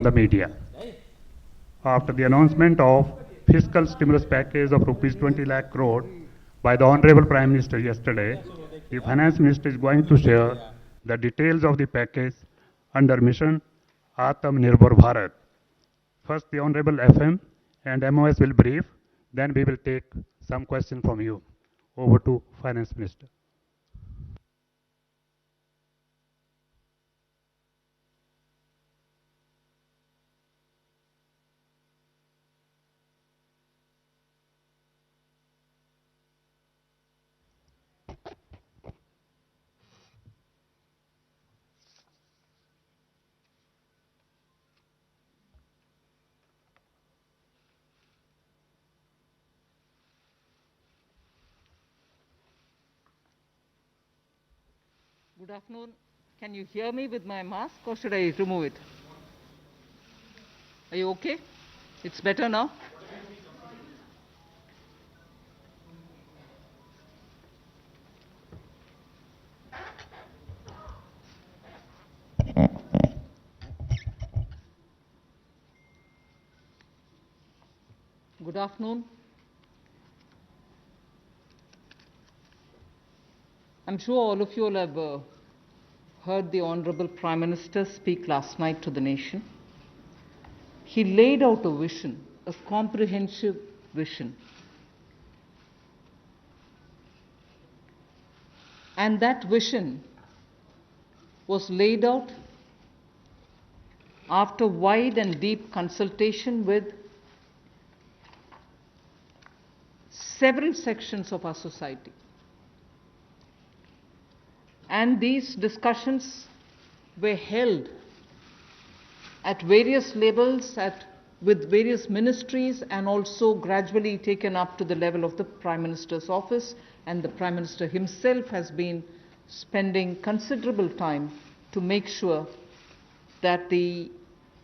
the media. After the announcement of fiscal stimulus package of rupees 20 lakh crore by the Honorable Prime Minister yesterday, the Finance Minister is going to share the details of the package under Mission Atmanirbhar Bharat. First, the Honorable FM and MOS will brief, then we will take some questions from you. Over to Finance Minister. Good afternoon. Can you hear me with my mask or should I remove it? Are you okay? It's better now? Good afternoon. I'm sure all of you will have heard the Honorable Prime Minister speak last night to the nation. He laid out a vision, a comprehensive vision. And that vision was laid out after wide and deep consultation with several sections of our society. And these discussions were held at various levels with various ministries and also gradually taken up to the level of the Prime Minister's office, and the Prime Minister himself has been spending considerable time to make sure that the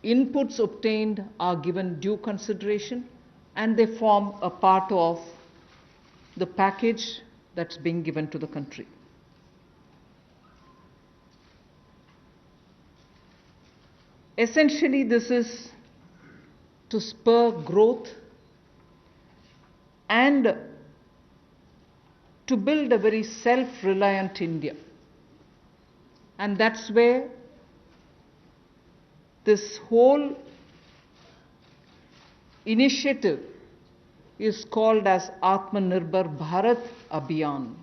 inputs obtained are given due consideration and they form a part of the package that's being given to the country. Essentially, this is to spur growth and to build a very self-reliant India. And that's where this whole initiative is called as Atmanirbhar Bharat Abhiyan.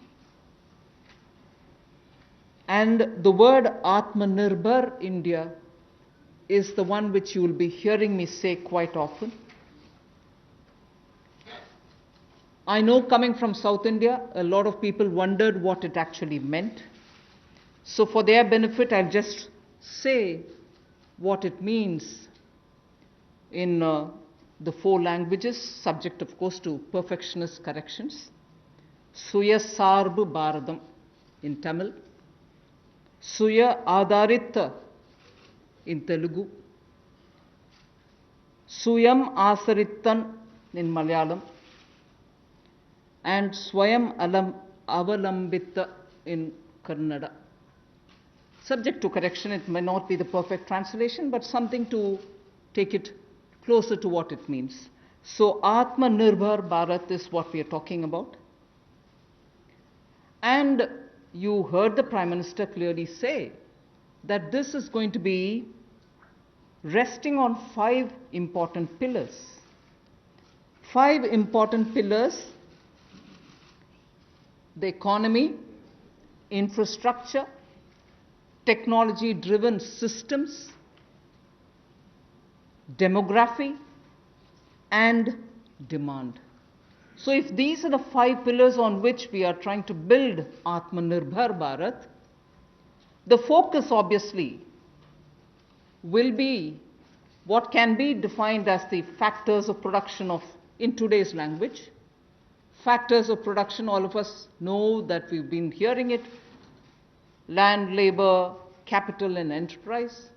And the word Atmanirbhar India is the one which you will be hearing me say quite often. I know, coming from South India, a lot of people wondered what it actually meant. So for their benefit, I'll just say what it means in the 4 languages, subject of course to perfectionist corrections. Suya Sarbu Bharadam in Tamil, Suya Adharita in Telugu, Suyam Asarittan in Malayalam, and Swayam Avalambita in Kannada. Subject to correction, it may not be the perfect translation, but something to take it closer to what it means. So Atmanirbhar Bharat is what we are talking about. And you heard the Prime Minister clearly say that this is going to be resting on 5 important pillars. 5 important pillars: the economy, infrastructure, technology-driven systems, demography, and demand. So if these are the 5 pillars on which we are trying to build Atmanirbhar Bharat, the focus obviously will be what can be defined as the factors of production in today's language. Factors of production, all of us know that we've been hearing it: land, labor, capital, and enterprise.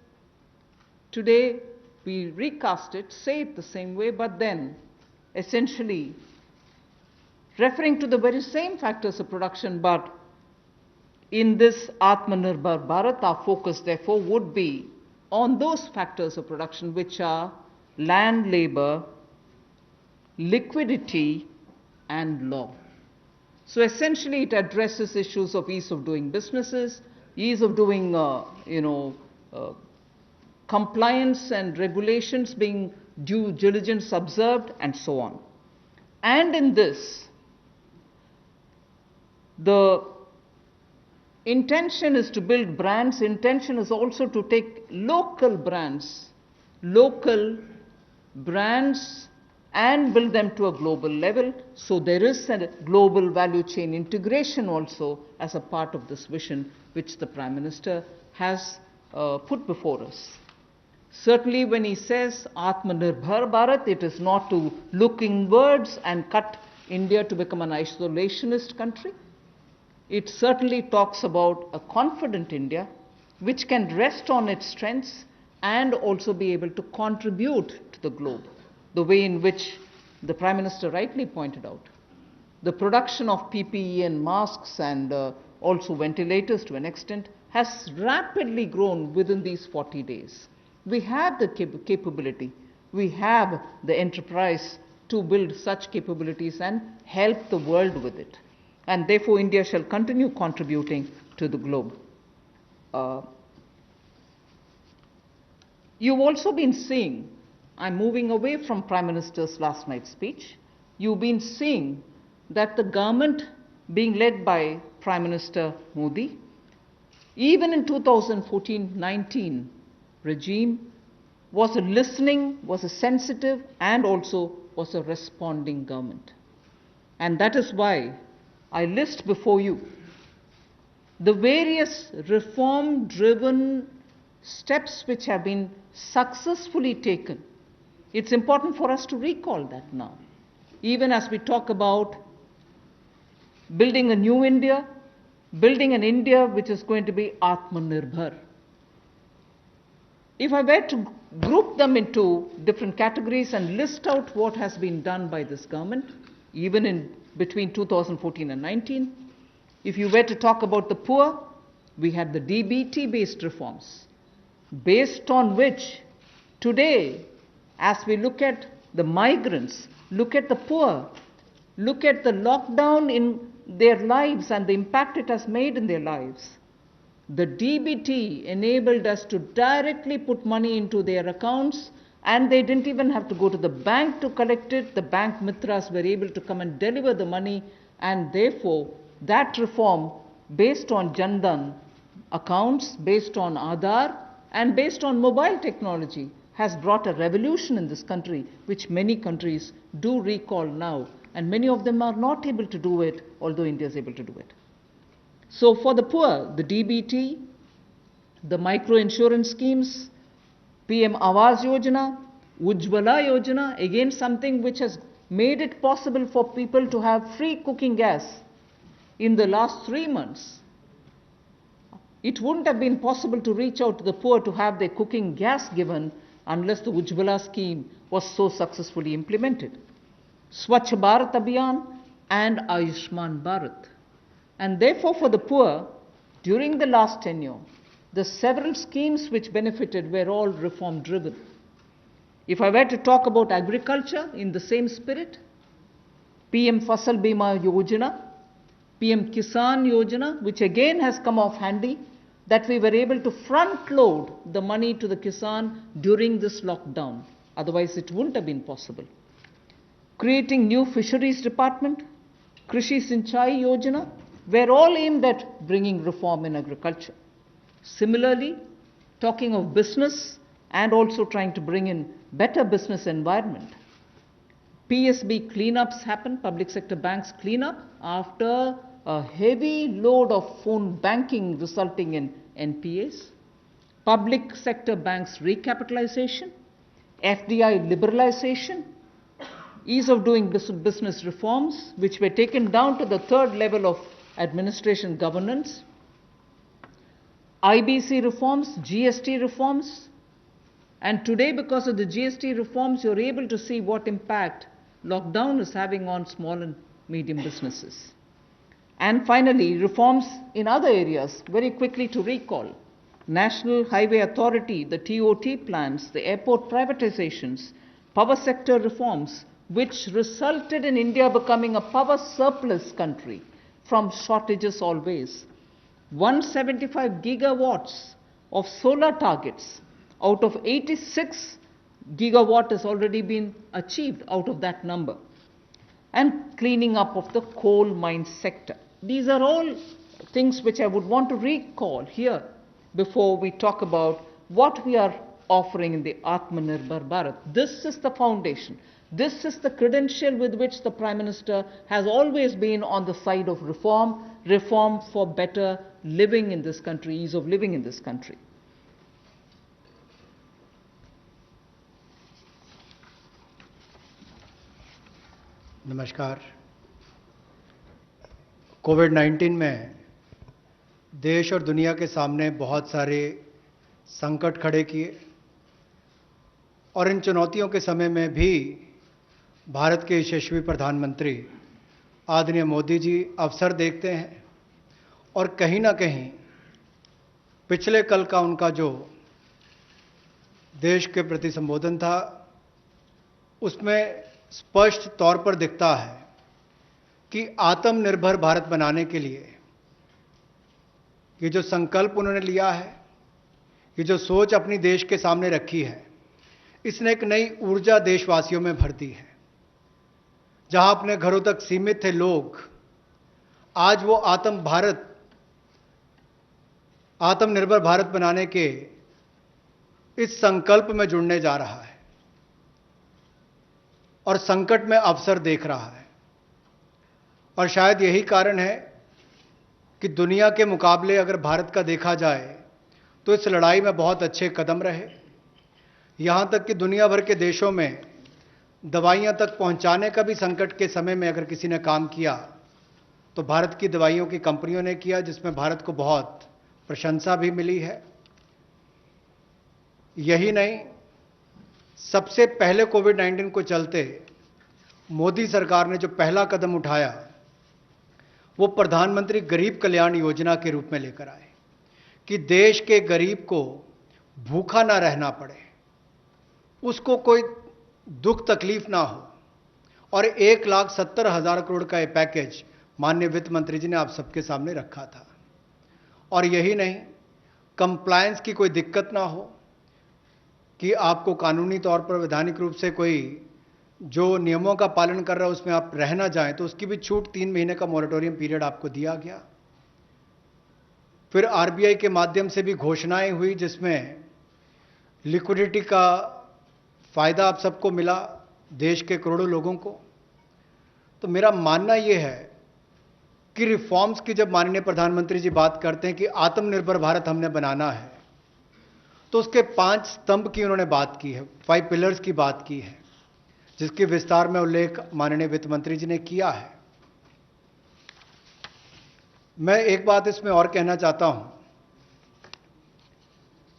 Today, we recast it, say it the same way, but then essentially referring to the very same factors of production, but in this Atmanirbhar Bharat, our focus therefore would be on those factors of production which are land, labor, liquidity, and law. So essentially, it addresses issues of ease of doing businesses, ease of doing, compliance and regulations being due diligence observed, and so on. And in this, the intention is to build brands. Intention is also to take local brands, and build them to a global level. So there is a global value chain integration also as a part of this vision which the Prime Minister has put before us. Certainly when he says Atmanirbhar Bharat, it is not to look inwards and cut India to become an isolationist country. It certainly talks about a confident India which can rest on its strengths and also be able to contribute to the globe, the way in which the Prime Minister rightly pointed out. The production of PPE and masks and also ventilators to an extent has rapidly grown within these 40 days. We have the capability, we have the enterprise to build such capabilities and help the world with it. And therefore, India shall continue contributing to the globe. You've also been seeing, I'm moving away from Prime Minister's last night's speech, you've been seeing that the government being led by Prime Minister Modi, even in 2014-19 regime, was a listening, was a sensitive, and also was a responding government. And that is why I list before you the various reform-driven steps which have been successfully taken. It's important for us to recall that now. Even as we talk about building a new India, building an India which is going to be Atmanirbhar. If I were to group them into different categories and list out what has been done by this government, even in between 2014 and 19, if you were to talk about the poor, we had the DBT-based reforms, based on which today, as we look at the migrants, look at the poor, look at the lockdown in their lives and the impact it has made in their lives, the DBT enabled us to directly put money into their accounts, and they didn't even have to go to the bank to collect it. The bank mitras were able to come and deliver the money, and therefore that reform based on Jan Dhan accounts, based on Aadhaar, and based on mobile technology has brought a revolution in this country, which many countries do recall now, and many of them are not able to do it, although India is able to do it. So for the poor, the DBT, the micro-insurance schemes, PM Awas Yojana, Ujjwala Yojana, again something which has made it possible for people to have free cooking gas in the last 3 months. It wouldn't have been possible to reach out to the poor to have their cooking gas given unless the Ujjwala scheme was so successfully implemented. Swachh Bharat Abhiyan and Ayushman Bharat. And therefore for the poor, during the last tenure, the several schemes which benefited were all reform driven. If I were to talk about agriculture in the same spirit, PM Fasal Bima Yojana, PM Kisan Yojana, which again has come off handy, that we were able to front load the money to the Kisan during this lockdown. Otherwise it wouldn't have been possible. Creating new fisheries department, Krishi Sinchai Yojana, were all aimed at bringing reform in agriculture. Similarly, talking of business and also trying to bring in better business environment. PSB cleanups happen, public sector banks clean up after a heavy load of phone banking resulting in NPAs. Public sector banks recapitalization, FDI liberalization, ease of doing business reforms, which were taken down to the third level of administration governance, IBC reforms, GST reforms, and today because of the GST reforms, you're able to see what impact lockdown is having on small and medium businesses. And finally, reforms in other areas, very quickly to recall. National Highway Authority, the TOT plans, the airport privatizations, power sector reforms, which resulted in India becoming a power surplus country from shortages always. 175 gigawatts of solar targets out of 86 gigawatt has already been achieved out of that number. And cleaning up of the coal mine sector. These are all things which I would want to recall here before we talk about what we are offering in the Atmanirbhar Bharat. This is the foundation. This is the credential with which the Prime Minister has always been on the side of reform, reform for better living in this country, ease of living in this country. नमस्कार। कोविड-19 में देश और दुनिया के सामने बहुत सारे संकट खड़े किए और इन चुनौतियों के समय में भी भारत के यशस्वी प्रधानमंत्री आदरणीय मोदी जी अवसर देखते हैं और कहीं ना कहीं पिछले कल का उनका जो देश के प्रति संबोधन था उसमें स्पष्ट तौर पर दिखता है कि आत्मनिर्भर भारत बनाने के लिए ये जो संकल्प उन्होंने लिया है, ये जो सोच अपनी देश के सामने रखी है, इसने एक नई ऊर्जा देशवासियों में भर दी है। जहां अपने घरों तक सीमित थे लोग, आज वो आत्मनिर्भर भारत बनाने के इस संकल्प में जुड़ने जा रहा है और संकट में अवसर देख रहा है। और शायद यही कारण है कि दुनिया के मुकाबले अगर भारत का देखा जाए तो इस लड़ाई में बहुत अच्छे कदम रहे। यहां तक कि दुनिया भर के देशों में दवाइयां तक पहुंचाने का भी संकट के समय में अगर किसी ने काम किया तो भारत की दवाइयों की कंपनियों ने किया, जिसमें भारत को बहुत प्रशंसा भी मिली है। यही नहीं, सबसे पहले कोविड-19 को चलते मोदी सरकार ने जो पहला कदम उठाया वो प्रधानमंत्री गरीब कल्याण योजना के रूप में लेकर आए कि देश के गरीब को भूखा ना रहना पड़े, उसको कोई दुख तकलीफ ना हो। और 1,70,000 करोड़ का ये पैकेज माननीय वित्त मंत्री जी ने आप सबके सामने रखा था। और यही नहीं, कंप्लायंस की कोई दिक्कत ना हो कि आपको कानूनी तौर पर वैधानिक रूप से कोई जो नियमों का पालन कर रहा है उसमें आप रह ना जाएं, तो उसकी भी छूट 3 महीने का मॉरेटोरियम पीरियड आपको दिया गया। फिर आरबीआई के माध्यम से भी घोषणाएं हुई जिसमें लिक्विडिटी का फायदा आप सबको मिला, देश के करोड़ों लोगों को। तो मेरा मानना यह है कि रिफॉर्म्स की जब माननीय प्रधानमंत्री जी बात करते हैं कि आत्मनिर्भर भारत हमने बनाना है, तो उसके 5 स्तंभ की उन्होंने बात की है, 5 पिलर्स की बात की है, जिसके विस्तार में उल्लेख माननीय वित्त मंत्री जी ने किया है। मैं एक बात इसमें और कहना चाहता हूं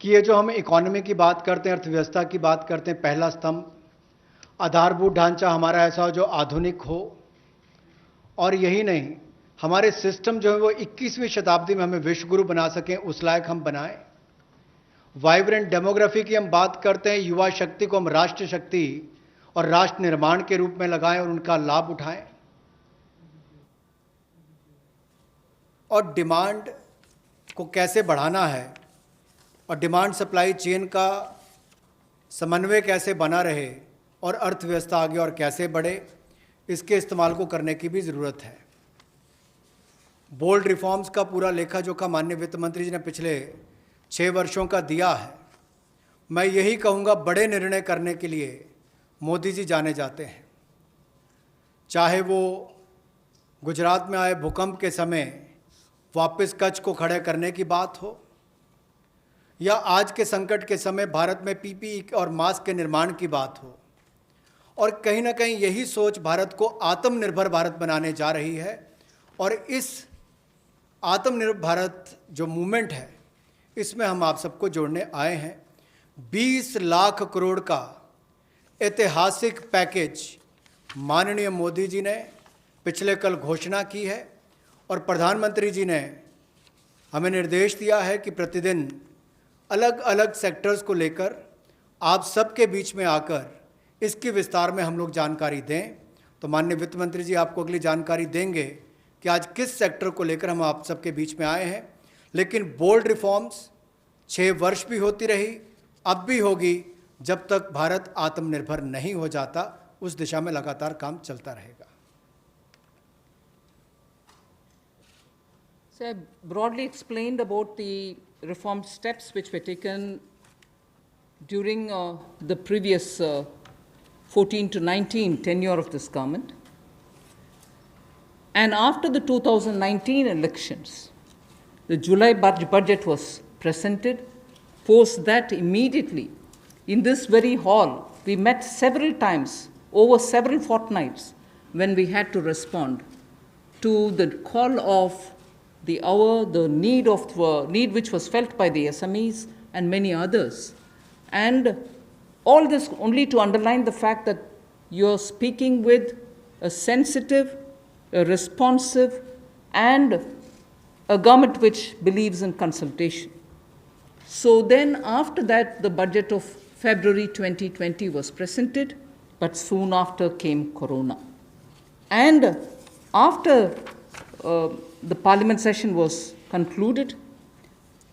कि ये जो हम इकोनॉमी की बात करते हैं, अर्थव्यवस्था की बात करते हैं, पहला स्तंभ आधारभूत ढांचा हमारा ऐसा हो जो आधुनिक हो। और यही नहीं, हमारे सिस्टम जो है वो 21वीं शताब्दी में हमें विश्वगुरु बना सकें, उस लायक हम बनाएं। वाइब्रेंट डेमोग्राफी की हम बात करते हैं, युवा शक्ति को हम राष्ट्र शक्ति और राष्ट्र निर्माण के रूप में लगाएं और उनका लाभ उठाएं। और डिमांड को कैसे बढ़ाना है और डिमांड सप्लाई चेन का समन्वय कैसे बना रहे और अर्थव्यवस्था आगे और कैसे बढ़े, इसके इस्तेमाल को करने की भी ज़रूरत है। बोल्ड रिफॉर्म्स का पूरा लेखा जोखा माननीय वित्त मंत्री जी ने पिछले 6 वर्षों का दिया है। मैं यही कहूँगा, बड़े निर्णय करने के लिए मोदी जी जाने जाते हैं। चाहे वो गुजरात में आए भूकंप के समय वापस कच्छ को खड़े करने की बात हो, या आज के संकट के समय भारत में पीपीई और मास्क के निर्माण की बात हो। और कहीं ना कहीं यही सोच भारत को आत्मनिर्भर भारत बनाने जा रही है। और इस आत्मनिर्भर भारत जो मूवमेंट है, इसमें हम आप सबको जोड़ने आए हैं। 20 लाख करोड़ का ऐतिहासिक पैकेज माननीय मोदी जी ने पिछले कल घोषणा की है और प्रधानमंत्री जी ने हमें निर्देश दिया है कि प्रतिदिन अलग अलग सेक्टर्स को लेकर आप सबके बीच में आकर इसकी विस्तार में हम लोग जानकारी दें। तो माननीय वित्त मंत्री जी आपको अगली जानकारी देंगे कि आज किस सेक्टर को लेकर हम आप सबके बीच में आए हैं। लेकिन बोल्ड रिफॉर्म्स 6 वर्ष भी होती रही, अब भी होगी, जब तक भारत आत्मनिर्भर नहीं हो जाता उस दिशा में लगातार काम चलता रहेगा। So I broadly explained about the reform steps which were taken during the previous 14 to 19 tenure of this government. And after the 2019 elections, the July budget was presented. Post that, immediately, in this very hall, we met several times, over several fortnights, when we had to respond to the call of the hour, the need which was felt by the SMEs and many others. And all this only to underline the fact that you're speaking with a sensitive, a responsive, and a government which believes in consultation. So then after that, the budget of February 2020 was presented, but soon after came Corona. And after the parliament session was concluded,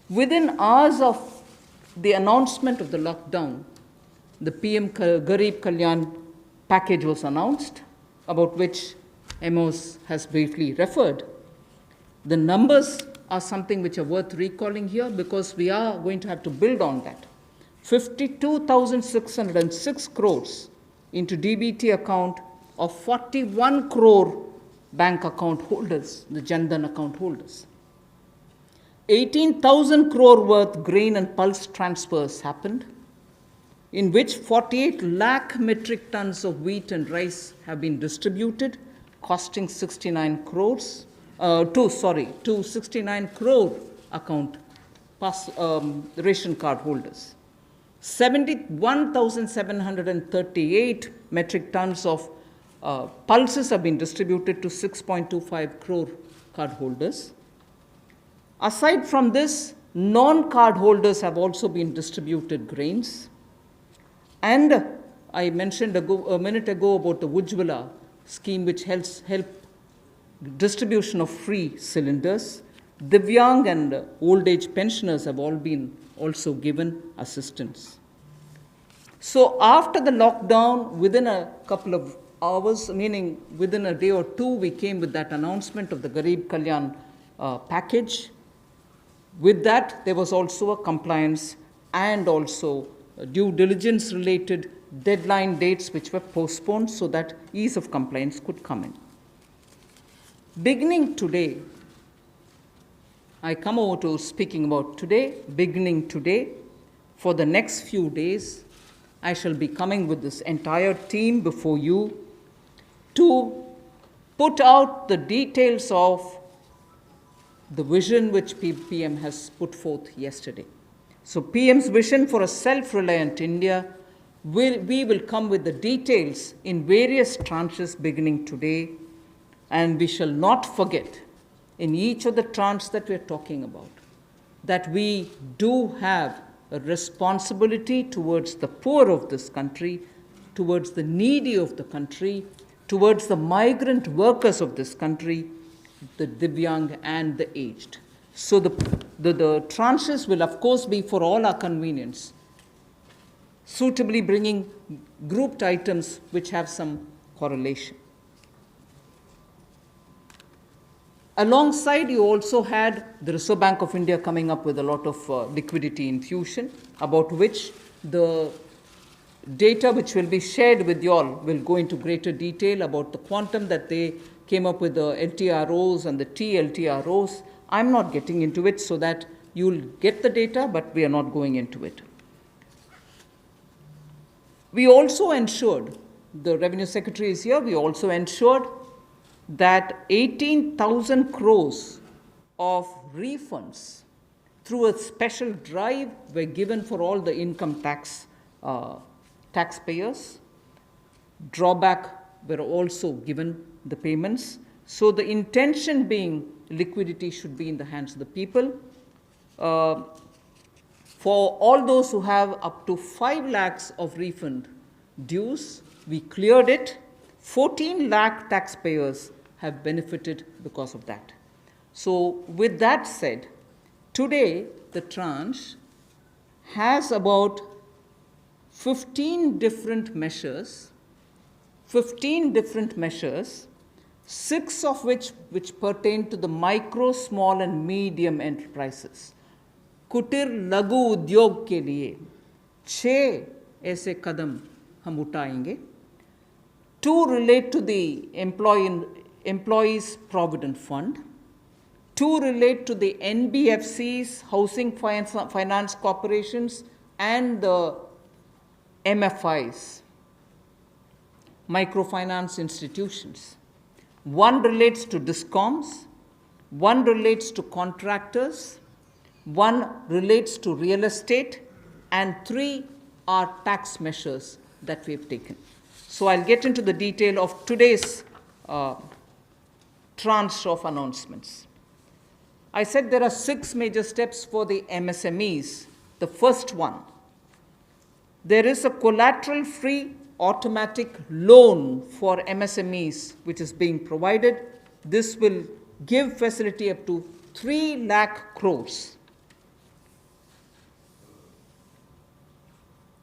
within hours of the announcement of the lockdown, the PM Garib Kalyan package was announced, about which Amos has briefly referred. The numbers are something which are worth recalling here because we are going to have to build on that. 52,606 crores into DBT account of 41 crore bank account holders, the Jan Dhan account holders. 18,000 crore worth grain and pulse transfers happened, in which 48 lakh metric tons of wheat and rice have been distributed, costing 69 crores, to 69 crore account ration card holders. 71,738 metric tons of pulses have been distributed to 6.25 crore card holders. Aside from this, non-card holders have also been distributed grains. And I mentioned a minute ago about the Ujjwala scheme, which helps distribution of free cylinders. Divyang and old age pensioners have all been also given assistance. So after the lockdown, within a couple of hours, meaning within a day or two, we came with that announcement of the Garib Kalyan package. With that, there was also a compliance and also due diligence related deadline dates which were postponed so that ease of compliance could come in. Beginning today, I come over to speaking about today. Beginning today, for the next few days, I shall be coming with this entire team before you to put out the details of the vision which PM has put forth yesterday. So PM's vision for a self-reliant India, we will come with the details in various tranches beginning today, and we shall not forget in each of the tranches that we are talking about that we do have a responsibility towards the poor of this country, towards the needy of the country, towards the migrant workers of this country, the Divyang and the aged. So the tranches will of course be for all our convenience, suitably bringing grouped items which have some correlation. Alongside, you also had the Reserve Bank of India coming up with a lot of liquidity infusion, about which the data which will be shared with you all will go into greater detail about the quantum that they came up with, the LTROs and the TLTROs. I'm not getting into it so that you'll get the data, but we are not going into it. We also ensured, the Revenue Secretary is here, we also ensured that 18,000 crores of refunds through a special drive were given for all the income taxpayers. Drawback were also given the payments. So the intention being liquidity should be in the hands of the people. For all those who have up to 5 lakhs of refund dues, we cleared it. 14 lakh taxpayers have benefited because of that. So with that said, today the tranche has about 15 different measures, 6 of which pertain to the micro, small and medium enterprises. कुटीर लघु उद्योग के लिए 6 ऐसे कदम हम उठाएंगे. 2 relate to the Employees Provident Fund. 2 relate to the NBFCs, Housing Finance Corporations, and the MFIs, microfinance institutions. 1 relates to DISCOMs, 1 relates to contractors, 1 relates to real estate, and 3 are tax measures that we have taken. So I'll get into the detail of today's tranche of announcements. I said there are 6 major steps for the MSMEs. The first one, there is a collateral-free automatic loan for MSMEs which is being provided. This will give facility up to 3 lakh crores.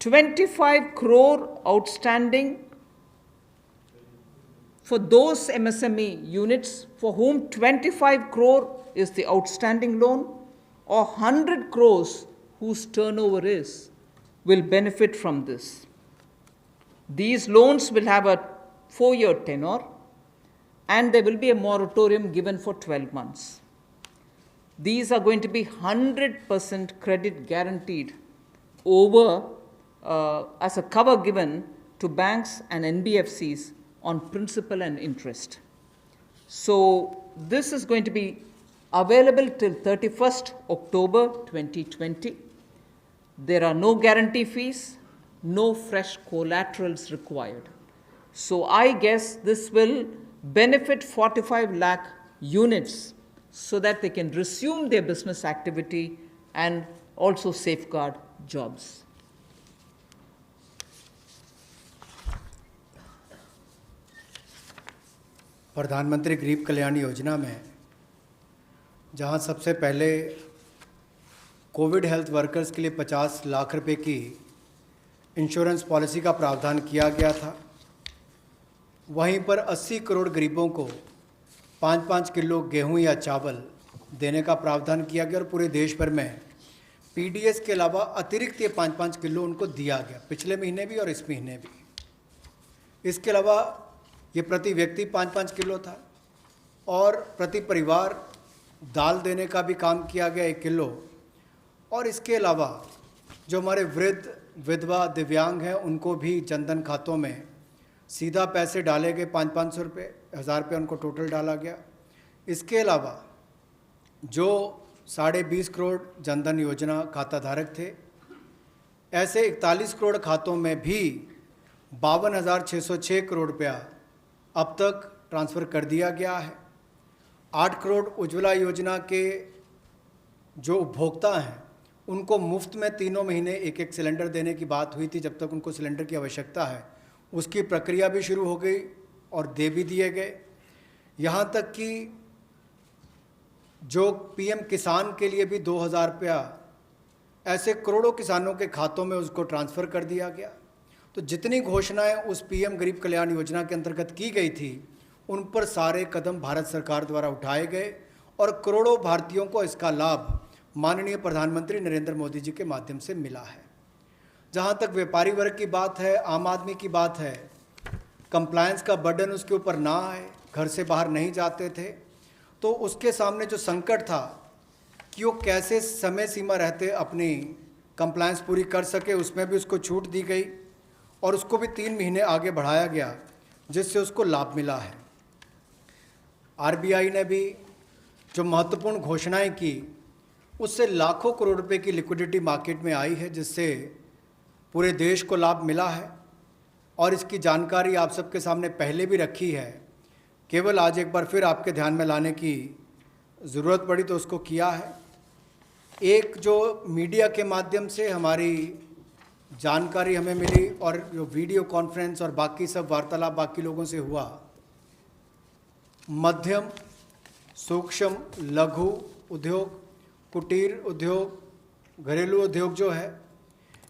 25 crore outstanding for those MSME units for whom 25 crore is the outstanding loan, or 100 crores whose turnover will benefit from this. These loans will have a 4-year tenure, and there will be a moratorium given for 12 months. These are going to be 100% credit guaranteed over as a cover given to banks and NBFCs on principal and interest. So this is going to be available till 31st October 2020. There are no guarantee fees, no fresh collaterals required. So I guess this will benefit 45 lakh units so that they can resume their business activity and also safeguard jobs. प्रधानमंत्री गरीब कल्याण योजना में जहां सबसे पहले Covid health workers के लिए 50 लाख रुपए की इंश्योरेंस पॉलिसी का प्रावधान किया गया था, वहीं पर 80 करोड़ गरीबों को 5-5 किलो गेहूं या चावल देने का प्रावधान किया गया और पूरे देश भर में पीडीएस के अलावा अतिरिक्त ये 5-5 किलो उनको दिया गया, पिछले महीने भी और इस महीने भी। इसके अलावा ये प्रति व्यक्ति 5-5 किलो था और प्रति परिवार दाल देने का भी काम किया गया 1 किलो। और इसके अलावा जो हमारे वृद्ध, विधवा, दिव्यांग हैं उनको भी जनधन खातों में सीधा पैसे डाले गए, 500-500 रुपये, 1000 रुपये उनको टोटल डाला गया। इसके अलावा जो 20.5 करोड़ जनधन योजना खाता धारक थे, ऐसे 41 करोड़ खातों में भी 52,606 करोड़ रुपया अब तक ट्रांसफ़र कर दिया गया है। 8 करोड़ उज्ज्वला योजना के जो उपभोक्ता हैं उनको मुफ्त में 3 महीने 1-1 सिलेंडर देने की बात हुई थी, जब तक उनको सिलेंडर की आवश्यकता है उसकी प्रक्रिया भी शुरू हो गई और दे भी दिए गए। यहाँ तक कि जो पीएम किसान के लिए भी 2,000 रुपया ऐसे करोड़ों किसानों के खातों में उसको ट्रांसफ़र कर दिया गया। तो जितनी घोषणाएं उस पीएम गरीब कल्याण योजना के अंतर्गत की गई थी उन पर सारे कदम भारत सरकार द्वारा उठाए गए और करोड़ों भारतीयों को इसका लाभ माननीय प्रधानमंत्री नरेंद्र मोदी जी के माध्यम से मिला है। जहां तक व्यापारी वर्ग की बात है, आम आदमी की बात है, कंप्लायंस का बर्डन उसके ऊपर ना आए, घर से बाहर नहीं जाते थे, तो उसके सामने जो संकट था कि वो कैसे समय सीमा रहते अपनी कंप्लायंस पूरी कर सके, उसमें भी उसको छूट दी गई और उसको भी 3 महीने आगे बढ़ाया गया, जिससे उसको लाभ मिला है। आरबीआई ने भी जो महत्वपूर्ण घोषणाएं की उससे लाखों करोड़ रुपए की लिक्विडिटी मार्केट में आई है, जिससे पूरे देश को लाभ मिला है और इसकी जानकारी आप सबके सामने पहले भी रखी है। केवल आज एक बार फिर आपके ध्यान में लाने की ज़रूरत पड़ी तो उसको किया है। एक जो मीडिया के माध्यम से हमारी जानकारी हमें मिली और जो वीडियो कॉन्फ्रेंस और बाकी सब वार्तालाप बाकी लोगों से हुआ, मध्यम सूक्ष्म लघु उद्योग, कुटीर उद्योग, घरेलू उद्योग जो है,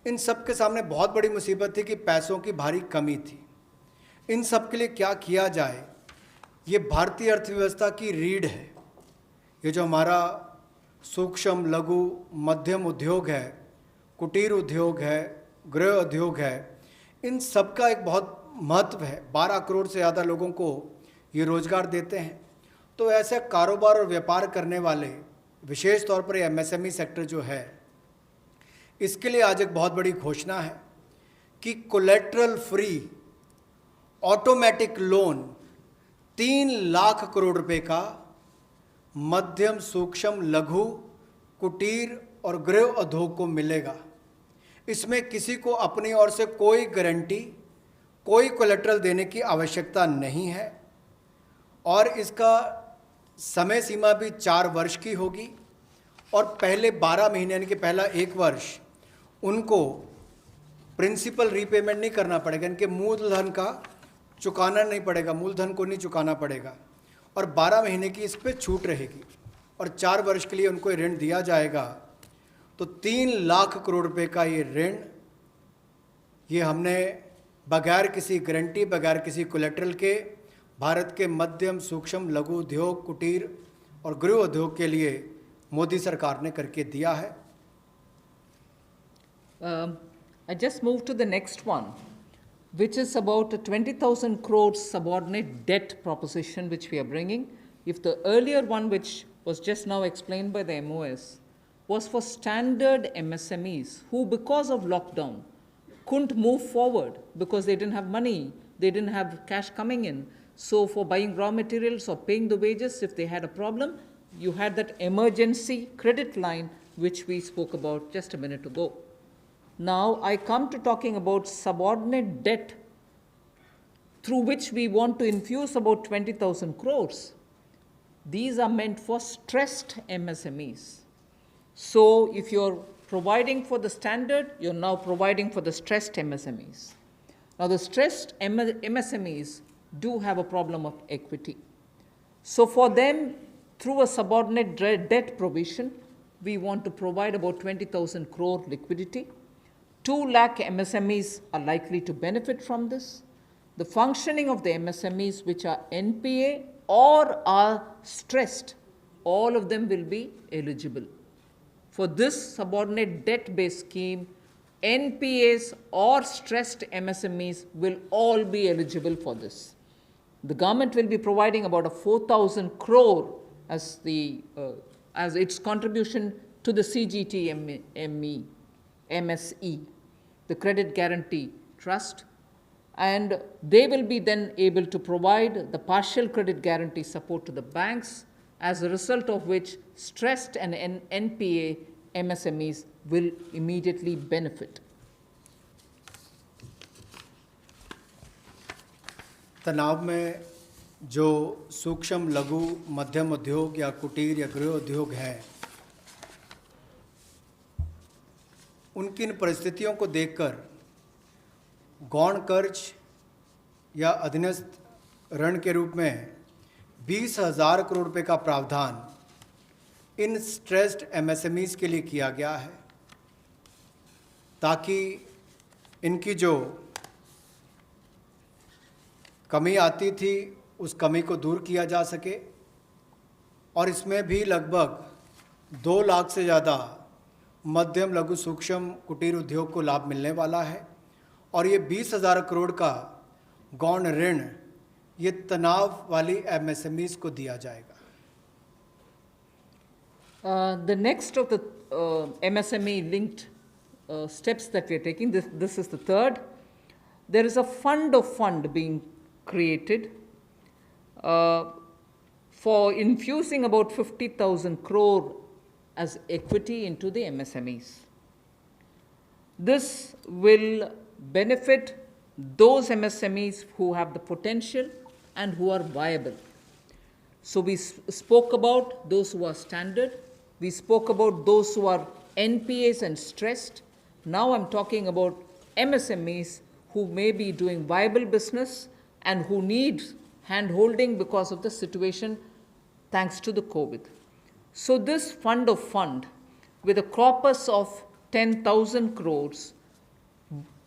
इन सब के सामने बहुत बड़ी मुसीबत थी कि पैसों की भारी कमी थी। इन सब के लिए क्या किया जाए, ये भारतीय अर्थव्यवस्था की रीढ़ है। ये जो हमारा सूक्ष्म लघु मध्यम उद्योग है, कुटीर उद्योग है, गृह उद्योग है, इन सब का एक बहुत महत्व है। 12 करोड़ से ज़्यादा लोगों को ये रोजगार देते हैं। तो ऐसे कारोबार और व्यापार करने वाले, विशेष तौर पर एमएसएमई सेक्टर जो है, इसके लिए आज एक बहुत बड़ी घोषणा है कि collateral free automatic loan 3 lakh crore रुपए का मध्यम सूक्ष्म लघु कुटीर और गृह उद्योग को मिलेगा। इसमें किसी को अपनी ओर से कोई गारंटी, कोई कोलेटरल देने की आवश्यकता नहीं है और इसका समय सीमा भी 4 वर्ष की होगी और पहले 12 महीने यानी कि पहला 1 वर्ष उनको प्रिंसिपल रीपेमेंट नहीं करना पड़ेगा, इनके मूलधन का चुकाना नहीं पड़ेगा, मूलधन को नहीं चुकाना पड़ेगा और 12 महीने की इस पर छूट रहेगी और 4 वर्ष के लिए उनको ऋण दिया जाएगा। तो 3 लाख करोड़ रुपए का ये ऋण, ये हमने बगैर किसी गारंटी, बगैर किसी कोलेटरल के भारत के मध्यम सूक्ष्म लघु उद्योग, कुटीर और गृह उद्योग के लिए मोदी सरकार ने करके दिया है। I just moved to the next one, which is about a 20,000 crore subordinate debt proposition which we are bringing. If the earlier one, which was just now explained by the MOS, was for standard MSMEs who, because of lockdown, couldn't move forward because they didn't have money, they didn't have cash coming in. So for buying raw materials or paying the wages, if they had a problem, you had that emergency credit line which we spoke about just a minute ago. Now I come to talking about subordinate debt through which we want to infuse about 20,000 crores. These are meant for stressed MSMEs. So if you're providing for the standard, you're now providing for the stressed MSMEs. Now the stressed MSMEs do have a problem of equity. So for them, through a subordinate debt provision, we want to provide about 20,000 crore liquidity. 2 lakh MSMEs are likely to benefit from this. The functioning of the MSMEs which are NPA or are stressed, all of them will be eligible. For this subordinate debt-based scheme, NPAs or stressed MSMEs will all be eligible for this. The government will be providing about a 4,000 crore as its contribution to the MSE, the Credit Guarantee Trust, and they will be then able to provide the partial credit guarantee support to the banks, as a result of which stressed and NPA MSMEs will immediately benefit. तनाव में जो सूक्ष्म लघु मध्यम उद्योग या कुटीर या गृह उद्योग है, उनकी इन परिस्थितियों को देखकर गौण कर्ज या अधीनस्थ ऋण के रूप में 20,000 करोड़ रुपए का प्रावधान इन स्ट्रेस्ड एमएसएमईज के लिए किया गया है, ताकि इनकी जो कमी आती थी उस कमी को दूर किया जा सके। और इसमें भी लगभग 2 लाख से ज़्यादा मध्यम लघु सूक्ष्म कुटीर उद्योग को लाभ मिलने वाला है और ये 20,000 करोड़ का गौण ऋण ये तनाव वाली एमएसएमईज को दिया जाएगा। The next of the MSME linked steps that we are taking, this is the third. There is a fund of fund being created for infusing about 50,000 crore as equity into the MSMEs. This will benefit those MSMEs who have the potential and who are viable. So we spoke about those who are standard, We spoke about those who are NPAs and stressed. Now I'm talking about MSMEs who may be doing viable business and who need hand-holding because of the situation thanks to the COVID. So this fund of fund, with a corpus of 10,000 crores,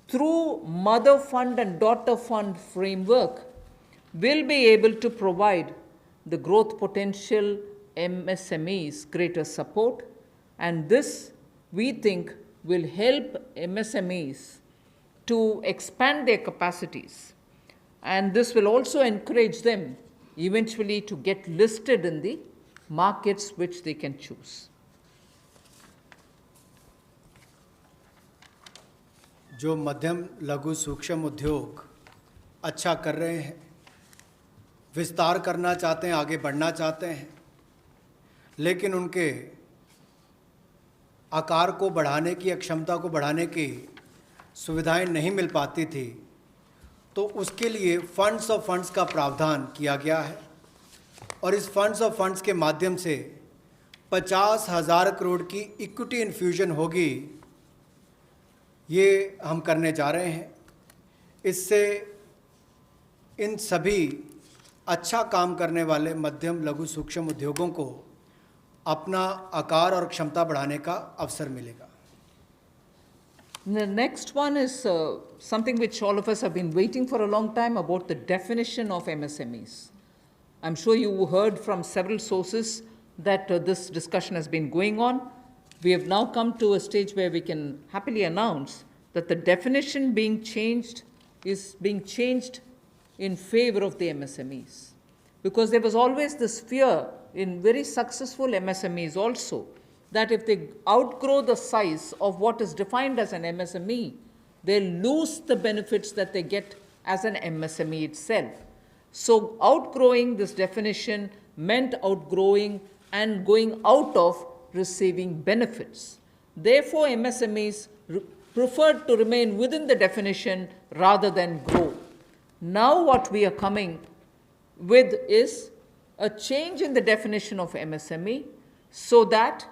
through mother fund and daughter fund framework, will be able to provide the growth potential MSMEs greater support, and this, we think, will help MSMEs to expand their capacities. And this will also encourage them eventually to get listed in the markets which they can choose. जो मध्यम लघु सूक्ष्म उद्योग अच्छा कर रहे हैं, विस्तार करना चाहते हैं, आगे बढ़ना चाहते हैं, लेकिन उनके आकार को बढ़ाने की, क्षमता को बढ़ाने की सुविधाएं नहीं मिल पाती थी, तो उसके लिए फंड्स ऑफ फंड्स का प्रावधान किया गया है। और इस फंड्स ऑफ फंड्स के माध्यम से 50,000 करोड़ की इक्विटी इन्फ्यूजन होगी, ये हम करने जा रहे हैं। इससे इन सभी अच्छा काम करने वाले मध्यम लघु सूक्ष्म उद्योगों को अपना आकार और क्षमता बढ़ाने का अवसर मिलेगा। The next one is something which all of us have been waiting for a long time, about the definition of MSMEs. I'm sure you heard from several sources that this discussion has been going on. We have now come to a stage where we can happily announce that the definition being changed is being changed in favor of the MSMEs. Because there was always this fear in very successful MSMEs also, that if they outgrow the size of what is defined as an MSME, they'll lose the benefits that they get as an MSME itself. So outgrowing this definition meant outgrowing and going out of receiving benefits. Therefore, MSMEs preferred to remain within the definition rather than grow. Now what we are coming with is a change in the definition of MSME so that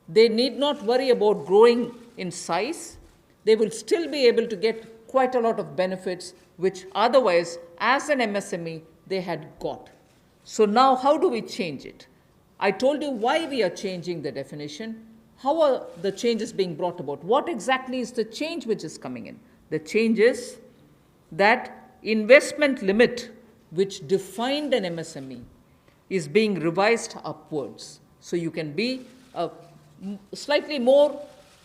they need not worry about growing in size. They will still be able to get quite a lot of benefits which otherwise, as an MSME, they had got. So now how do we change it? I told you why we are changing the definition. How are the changes being brought about? What exactly is the change which is coming in? The change is that investment limit which defined an MSME is being revised upwards. So you can be a slightly more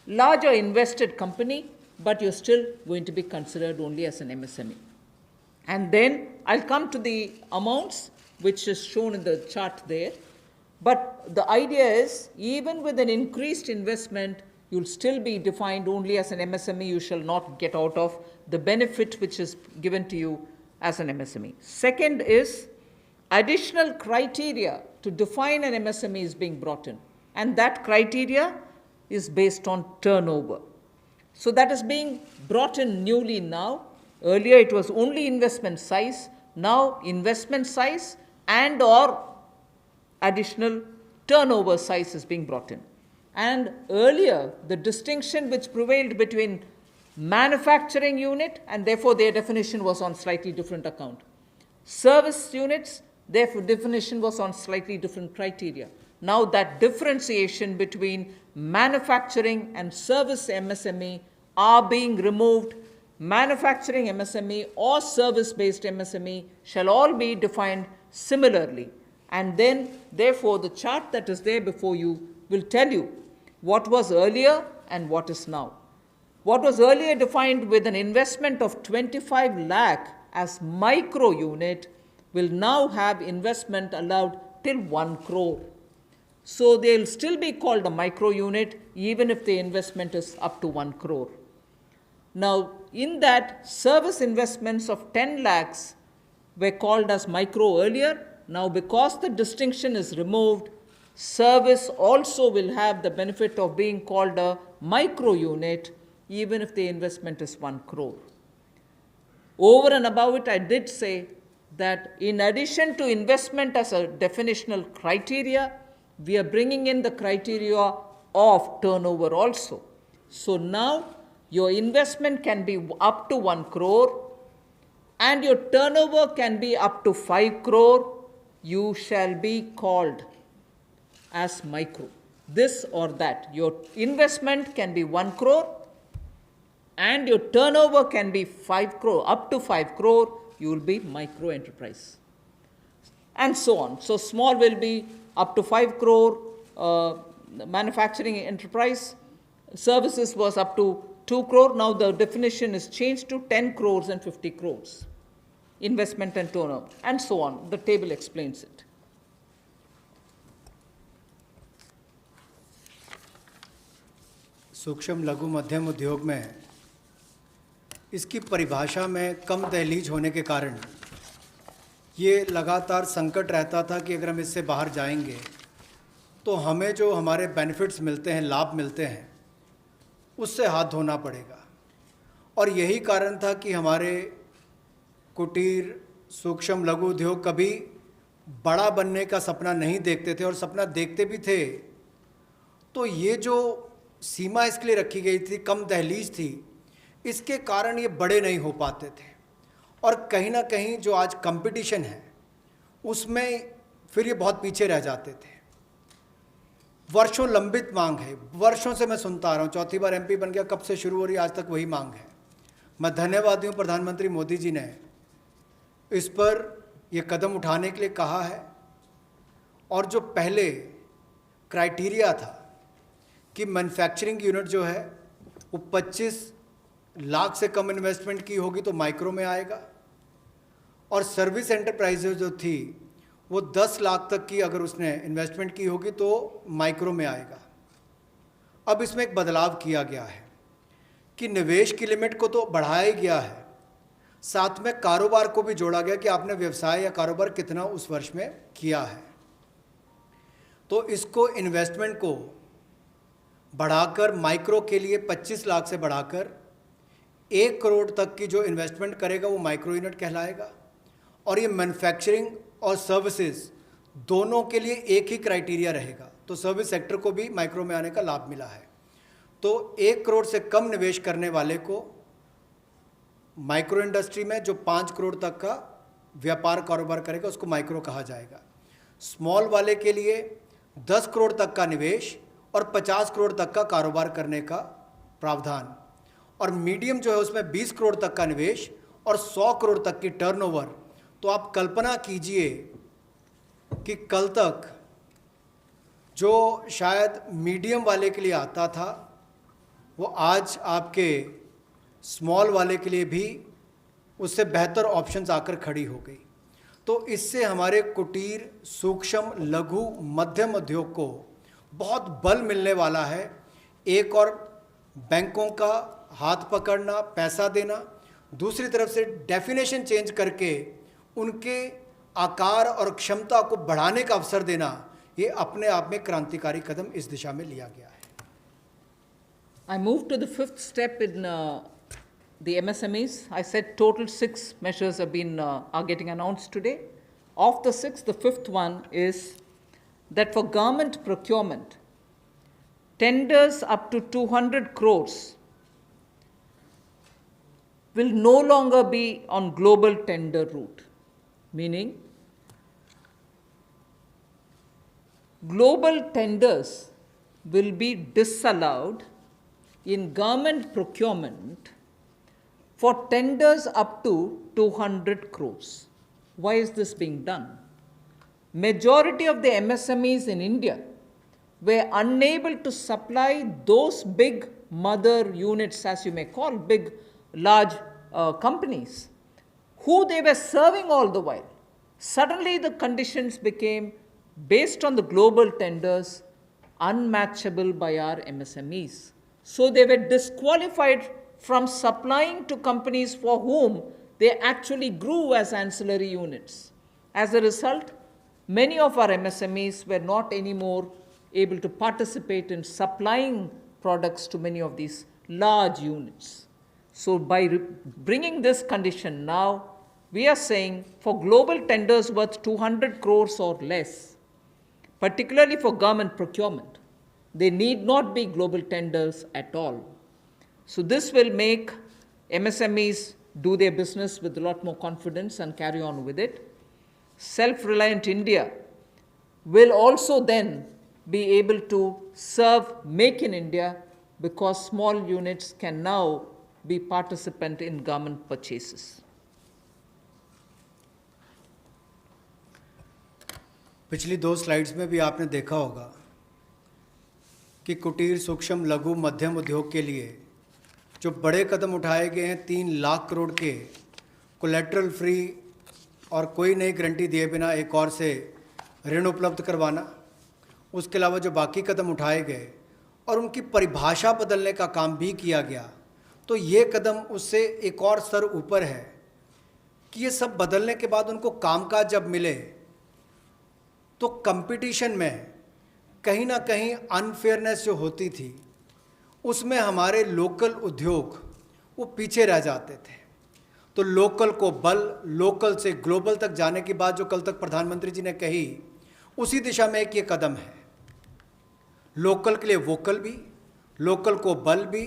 larger invested company, but you're still going to be considered only as an MSME. And then I'll come to the amounts which is shown in the chart there. But the idea is, even with an increased investment, you'll still be defined only as an MSME. You shall not get out of the benefit which is given to you as an MSME. Second is, additional criteria to define an MSME is being brought in. And that criteria is based on turnover. So that is being brought in newly now. Earlier it was only investment size. Now investment size and or additional turnover size is being brought in. And earlier, the distinction which prevailed between manufacturing unit, and therefore their definition was on slightly different account. Service units, their definition was on slightly different criteria. Now that differentiation between manufacturing and service MSME are being removed. Manufacturing MSME or service-based MSME shall all be defined similarly. And then, therefore, the chart that is there before you will tell you what was earlier and what is now. What was earlier defined with an investment of 25 lakh as micro unit will now have investment allowed till 1 crore. So they'll still be called a micro unit even if the investment is up to 1 crore. Now, in that, service investments of 10 lakhs were called as micro earlier. Now, because the distinction is removed, service also will have the benefit of being called a micro unit even if the investment is 1 crore. Over and above it, I did say that in addition to investment as a definitional criteria, we are bringing in the criteria of turnover also. So now your investment can be up to 1 crore and your turnover can be up to 5 crore. You shall be called as micro. This or that. Your investment can be 1 crore and your turnover can be 5 crore, up to 5 crore, you will be micro enterprise. And so on. So small will be up to 5 crore, manufacturing enterprise. Services was up to 2 crore. Now the definition is changed to 10 crores and 50 crores. Investment and turnover, and so on. The table explains it. सूक्ष्म लघु मध्यम उद्योग में इसकी परिभाषा में कम दहलीज होने के कारण ये लगातार संकट रहता था कि अगर हम इससे बाहर जाएंगे तो हमें जो हमारे बेनिफिट्स मिलते हैं, लाभ मिलते हैं, उससे हाथ धोना पड़ेगा। और यही कारण था कि हमारे कुटीर सूक्ष्म लघु उद्योग कभी बड़ा बनने का सपना नहीं देखते थे, और सपना देखते भी थे तो ये जो सीमा इसके लिए रखी गई थी, कम दहलीज थी, इसके कारण ये बड़े नहीं हो पाते थे। और कहीं ना कहीं जो आज कंपटीशन है उसमें फिर ये बहुत पीछे रह जाते थे। वर्षों लंबित मांग है, वर्षों से मैं सुनता आ रहा हूँ, चौथी बार एमपी बन गया, कब से शुरू हो रही, आज तक वही मांग है। मैं धन्यवादी हूँ प्रधानमंत्री मोदी जी ने इस पर ये कदम उठाने के लिए कहा है। और जो पहले क्राइटेरिया था कि मैन्युफैक्चरिंग यूनिट जो है वो 25 लाख से कम इन्वेस्टमेंट की होगी तो माइक्रो में आएगा, और सर्विस एंटरप्राइजेज जो थी वो 10 लाख तक की अगर उसने इन्वेस्टमेंट की होगी तो माइक्रो में आएगा। अब इसमें एक बदलाव किया गया है कि निवेश की लिमिट को तो बढ़ाया गया है, साथ में कारोबार को भी जोड़ा गया कि आपने व्यवसाय या कारोबार कितना उस वर्ष में किया है। तो इसको इन्वेस्टमेंट को बढ़ाकर माइक्रो के लिए 25 लाख से बढ़ाकर 1 करोड़ तक की जो इन्वेस्टमेंट करेगा वो माइक्रो यूनिट कहलाएगा। और ये मैन्युफैक्चरिंग और सर्विसेज दोनों के लिए एक ही क्राइटेरिया रहेगा, तो सर्विस सेक्टर को भी माइक्रो में आने का लाभ मिला है। तो 1 करोड़ से कम निवेश करने वाले को माइक्रो इंडस्ट्री में जो 5 करोड़ तक का व्यापार कारोबार करेगा उसको माइक्रो कहा जाएगा। स्मॉल वाले के लिए 10 करोड़ तक का निवेश और 50 करोड़ तक का कारोबार करने का प्रावधान, और मीडियम जो है उसमें 20 करोड़ तक का निवेश और 100 करोड़ तक की टर्नओवर। तो आप कल्पना कीजिए कि कल तक जो शायद मीडियम वाले के लिए आता था वो आज आपके स्मॉल वाले के लिए भी उससे बेहतर ऑप्शंस आकर खड़ी हो गई। तो इससे हमारे कुटीर सूक्ष्म लघु मध्यम उद्योग को बहुत बल मिलने वाला है। एक और बैंकों का हाथ पकड़ना, पैसा देना, दूसरी तरफ से डेफिनेशन चेंज करके उनके आकार और क्षमता को बढ़ाने का अवसर देना, ये अपने आप में क्रांतिकारी कदम इस दिशा में लिया गया है। I move to the fifth step in the MSMEs. I said total 6 measures have been are getting announced today. Of the 6, the fifth one is that for government procurement, tenders up to 200 crores will no longer be on global tender route, meaning global tenders will be disallowed in government procurement for tenders up to 200 crores. Why is this being done? Majority of the MSMEs in India were unable to supply those big mother units, as you may call, big, large companies, who they were serving all the while. Suddenly the conditions became, based on the global tenders, unmatchable by our MSMEs. So they were disqualified from supplying to companies for whom they actually grew as ancillary units. As a result, many of our MSMEs were not anymore able to participate in supplying products to many of these large units. So by bringing this condition now, we are saying for global tenders worth 200 crores or less, particularly for government procurement. They need not be global tenders at all. So this will make MSMEs do their business with a lot more confidence and carry on with it. Self-reliant India will also then be able to serve Make in India, because small units can now be participant in government purchases. पिछली 2 slides में भी आपने देखा होगा कि कुटीर सूक्ष्म लघु मध्यम उद्योग के लिए जो बड़े कदम उठाए गए हैं, 3 लाख करोड़ के कोलेटरल फ्री और कोई नई गारंटी दिए बिना एक और से ऋण उपलब्ध करवाना, उसके अलावा जो बाकी कदम उठाए गए और उनकी परिभाषा बदलने का काम भी किया गया, तो ये कदम उससे एक और स्तर ऊपर है कि ये सब बदलने के बाद उनको कामकाज जब मिले तो कंपटीशन में कहीं ना कहीं अनफेयरनेस जो होती थी, उसमें हमारे लोकल उद्योग वो पीछे रह जाते थे। तो लोकल को बल, लोकल से ग्लोबल तक जाने की बात जो कल तक प्रधानमंत्री जी ने कही, उसी दिशा में एक ये कदम है। लोकल के लिए वोकल भी, लोकल को बल भी,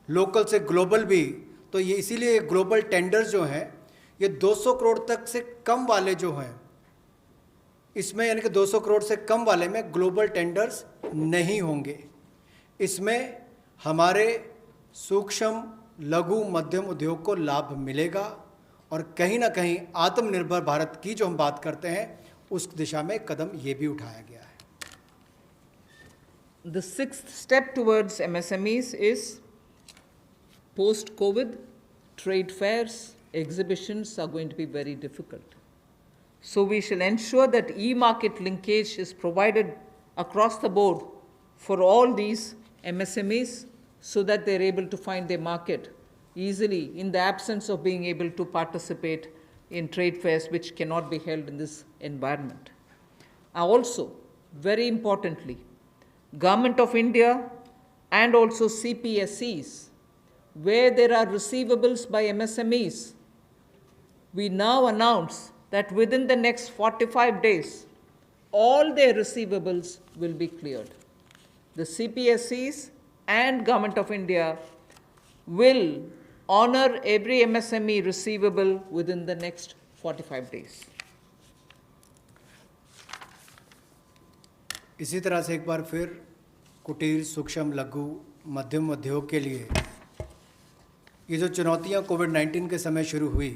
लोकल से ग्लोबल भी। तो ये इसीलिए ग्लोबल टेंडर्स जो हैं, ये 200 करोड़ तक से कम वाले जो हैं, इसमें यानी कि 200 करोड़ से कम वाले में ग्लोबल टेंडर्स नहीं होंगे। इसमें हमारे सूक्ष्म लघु मध्यम उद्योग को लाभ मिलेगा और कहीं ना कहीं आत्मनिर्भर भारत की जो हम बात करते हैं, उस दिशा में कदम ये भी उठाया गया है। The 6th step towards MSMEs is post-COVID, trade fairs, exhibitions are going to be very difficult. So we shall ensure that e-market linkage is provided across the board for all these MSMEs so that they're able to find their market easily in the absence of being able to participate in trade fairs which cannot be held in this environment. Also, very importantly, Government of India and also CPSEs, where there are receivables by MSMEs, we now announce that within the next 45 days, all their receivables will be cleared. The CPSEs and Government of India will honor every MSME receivable within the next 45 days. इसी तरह से एक बार फिर कुटीर सूक्ष्म लघु मध्यम उद्योग के लिए ये जो चुनौतियां कोविड-19 के समय शुरू हुई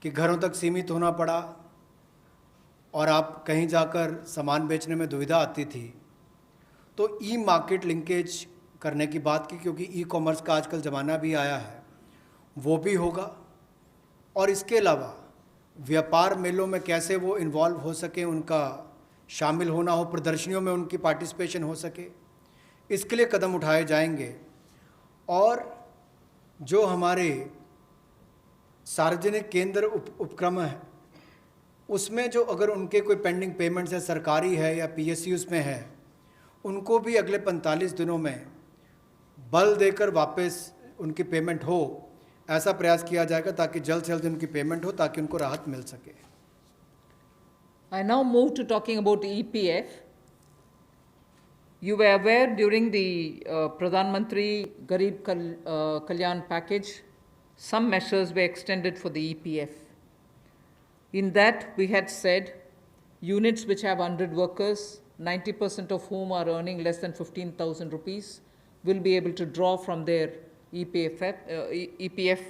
कि घरों तक सीमित होना पड़ा और आप कहीं जाकर सामान बेचने में दुविधा आती थी, तो ई मार्केट लिंकेज करने की बात की, क्योंकि ई कॉमर्स का आजकल ज़माना भी आया है, वो भी होगा। और इसके अलावा व्यापार मेलों में कैसे वो इन्वॉल्व हो सके, उनका शामिल होना हो, प्रदर्शनियों में उनकी पार्टिसिपेशन हो सके, इसके लिए कदम उठाए जाएंगे। और जो हमारे सार्वजनिक केंद्र उपक्रम है, उसमें जो अगर उनके कोई पेंडिंग पेमेंट्स है, सरकारी है या PSUs में है, उनको भी अगले 45 दिनों में बल देकर वापस उनकी पेमेंट हो, ऐसा प्रयास किया जाएगा ताकि जल्द से जल्द उनकी पेमेंट हो, ताकि उनको राहत मिल सके। I now move to talking about EPF. You were aware during the Pradhan Mantri Garib Kalyan package, some measures were extended for the EPF. In that, we had said units which have 100 workers, 90% of whom are earning less than 15,000 rupees, will be able to draw from their EPF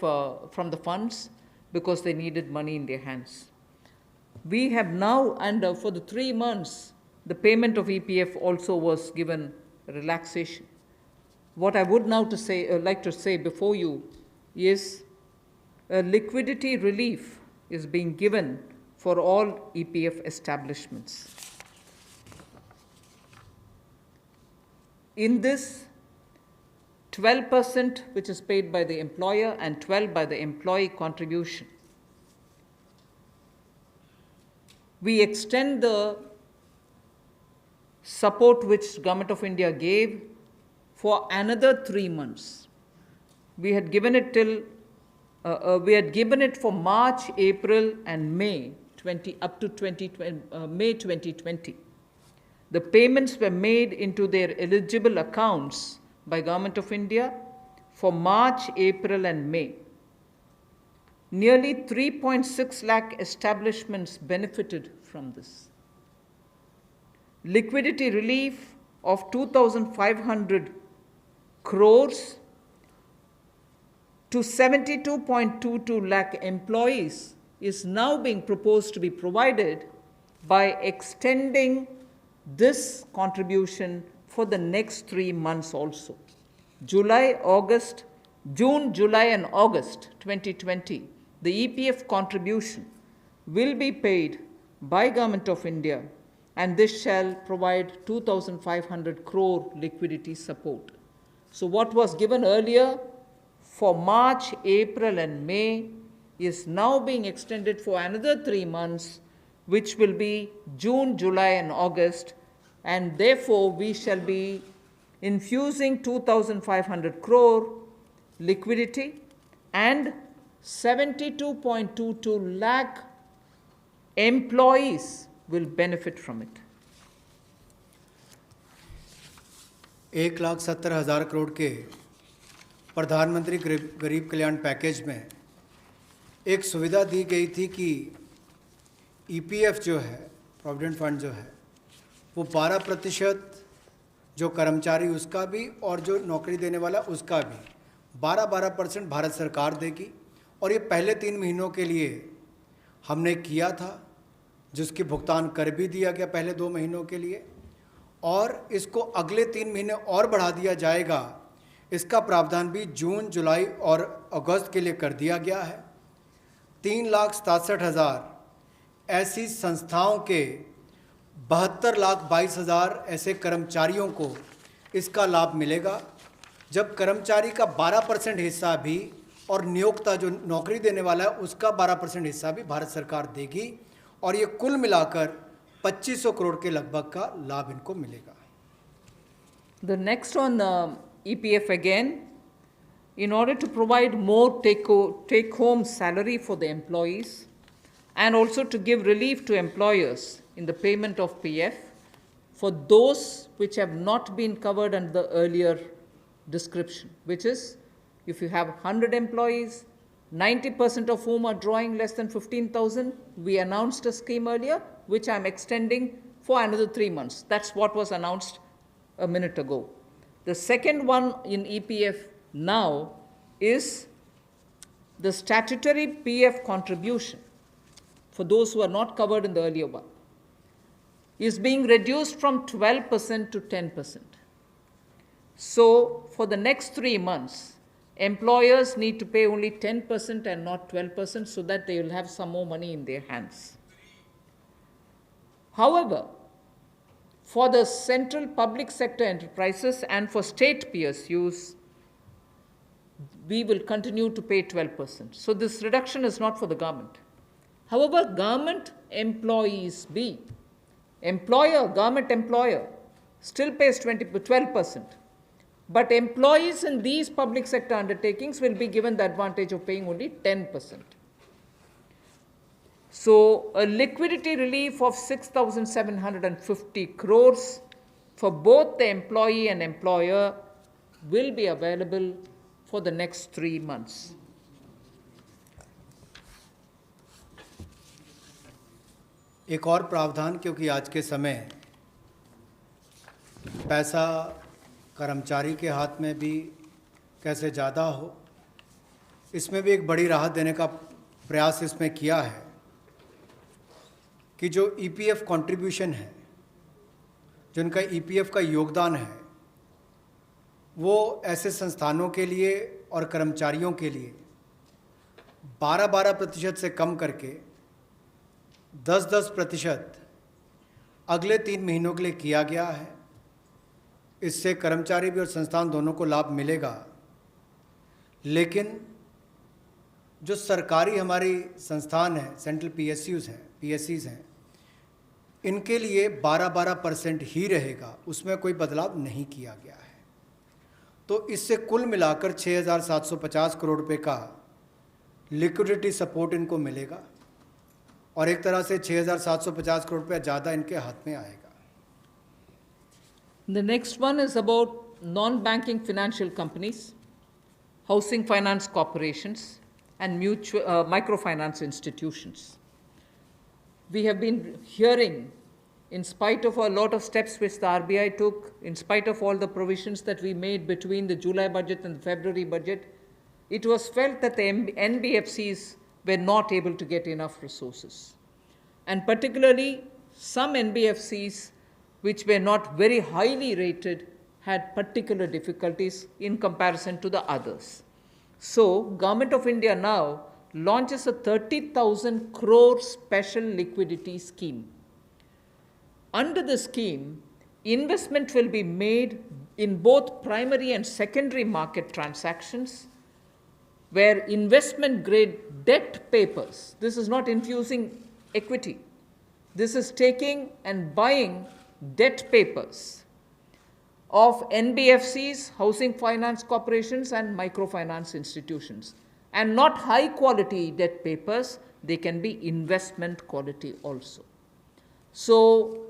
from the funds because they needed money in their hands. We have now, and for the 3 months, the payment of EPF also was given relaxation. What I would now like to say before you is a liquidity relief is being given for all EPF establishments. In this, 12% which is paid by the employer and 12% by the employee contribution. We extend the support which Government of India gave for another 3 months. We had given it for March, April, and May 2020. the payments were made into their eligible accounts by Government of India for March, April and May. Nearly 3.6 lakh establishments benefited from this. Liquidity relief of 2,500 crores to 72.22 lakh employees is now being proposed to be provided by extending this contribution for the next 3 months also. June, July and August 2020, the EPF contribution will be paid by Government of India, and this shall provide 2,500 crore liquidity support. So what was given earlier for March, April and May is now being extended for another 3 months, which will be June, July and August, and therefore we shall be infusing 2,500 crore liquidity and 72.22 lakh employees will benefit from it. 1,70,000 crore के प्रधानमंत्री गरीब कल्याण package में एक सुविधा दी गई थी कि EPF जो है, प्रोविडेंट फंड जो है, वो 12% जो कर्मचारी उसका भी और जो नौकरी देने वाला उसका भी 12% भारत सरकार देगी। और ये पहले 3 महीनों के लिए हमने किया था, जिसकी भुगतान कर भी दिया गया पहले 2 महीनों के लिए, और इसको अगले 3 महीने और बढ़ा दिया जाएगा। इसका प्रावधान भी जून, जुलाई और अगस्त के लिए कर दिया गया है। 3,67,000 ऐसी संस्थाओं के 72,22,000 ऐसे कर्मचारियों को इसका लाभ मिलेगा, जब कर्मचारी का 12% हिस्सा भी और नियोक्ता जो नौकरी देने वाला है उसका 12% हिस्सा भी भारत सरकार देगी, और ये कुल मिलाकर 2,500 करोड़ के लगभग का लाभ इनको मिलेगा। The next on EPF again, in order to provide more take-home salary for the employees and also to give relief to employers in the payment of PF for those which have not been covered under the earlier description, which is if you have 100 employees, 90% of whom are drawing less than 15,000, we announced a scheme earlier, which I'm extending for another 3 months. That's what was announced a minute ago. The second one in EPF now is the statutory PF contribution for those who are not covered in the earlier one is being reduced from 12% to 10%. So for the next 3 months, employers need to pay only 10% and not 12% so that they will have some more money in their hands. However, for the central public sector enterprises and for state PSUs, we will continue to pay 12%. So this reduction is not for the government. However, government employees government employer still pays 12%. But employees in these public sector undertakings will be given the advantage of paying only 10%. So a liquidity relief of 6,750 crores for both the employee and employer will be available for the next 3 months. एक और प्रावधान, क्योंकि आज के समय पैसा कर्मचारी के हाथ में भी कैसे ज़्यादा हो, इसमें भी एक बड़ी राहत देने का प्रयास इसमें किया है कि जो ईपीएफ कंट्रीब्यूशन है, जिनका ईपीएफ का योगदान है, वो ऐसे संस्थानों के लिए और कर्मचारियों के लिए 12% से कम करके 10% अगले 3 महीनों के लिए किया गया है। इससे कर्मचारी भी और संस्थान दोनों को लाभ मिलेगा। लेकिन जो सरकारी हमारी संस्थान है, सेंट्रल पीएससीज हैं, इनके लिए 12% ही रहेगा, उसमें कोई बदलाव नहीं किया गया है। तो इससे कुल मिलाकर 6,750 करोड़ रुपए का लिक्विडिटी सपोर्ट इनको मिलेगा और एक तरह से 6,750 करोड़ रुपया ज़्यादा इनके हाथ में आएगा। The next one is about non-banking financial companies, housing finance corporations, and microfinance institutions. We have been hearing, in spite of a lot of steps which the RBI took, in spite of all the provisions that we made between the July budget and the February budget, it was felt that the NBFCs were not able to get enough resources. And particularly, some NBFCs which were not very highly rated had particular difficulties in comparison to the others. So, Government of India now launches a 30,000 crore special liquidity scheme. Under the scheme, investment will be made in both primary and secondary market transactions, where investment grade debt papers, this is not infusing equity, this is taking and buying debt papers of NBFCs, housing finance corporations, and microfinance institutions. And not high quality debt papers, they can be investment quality also. So,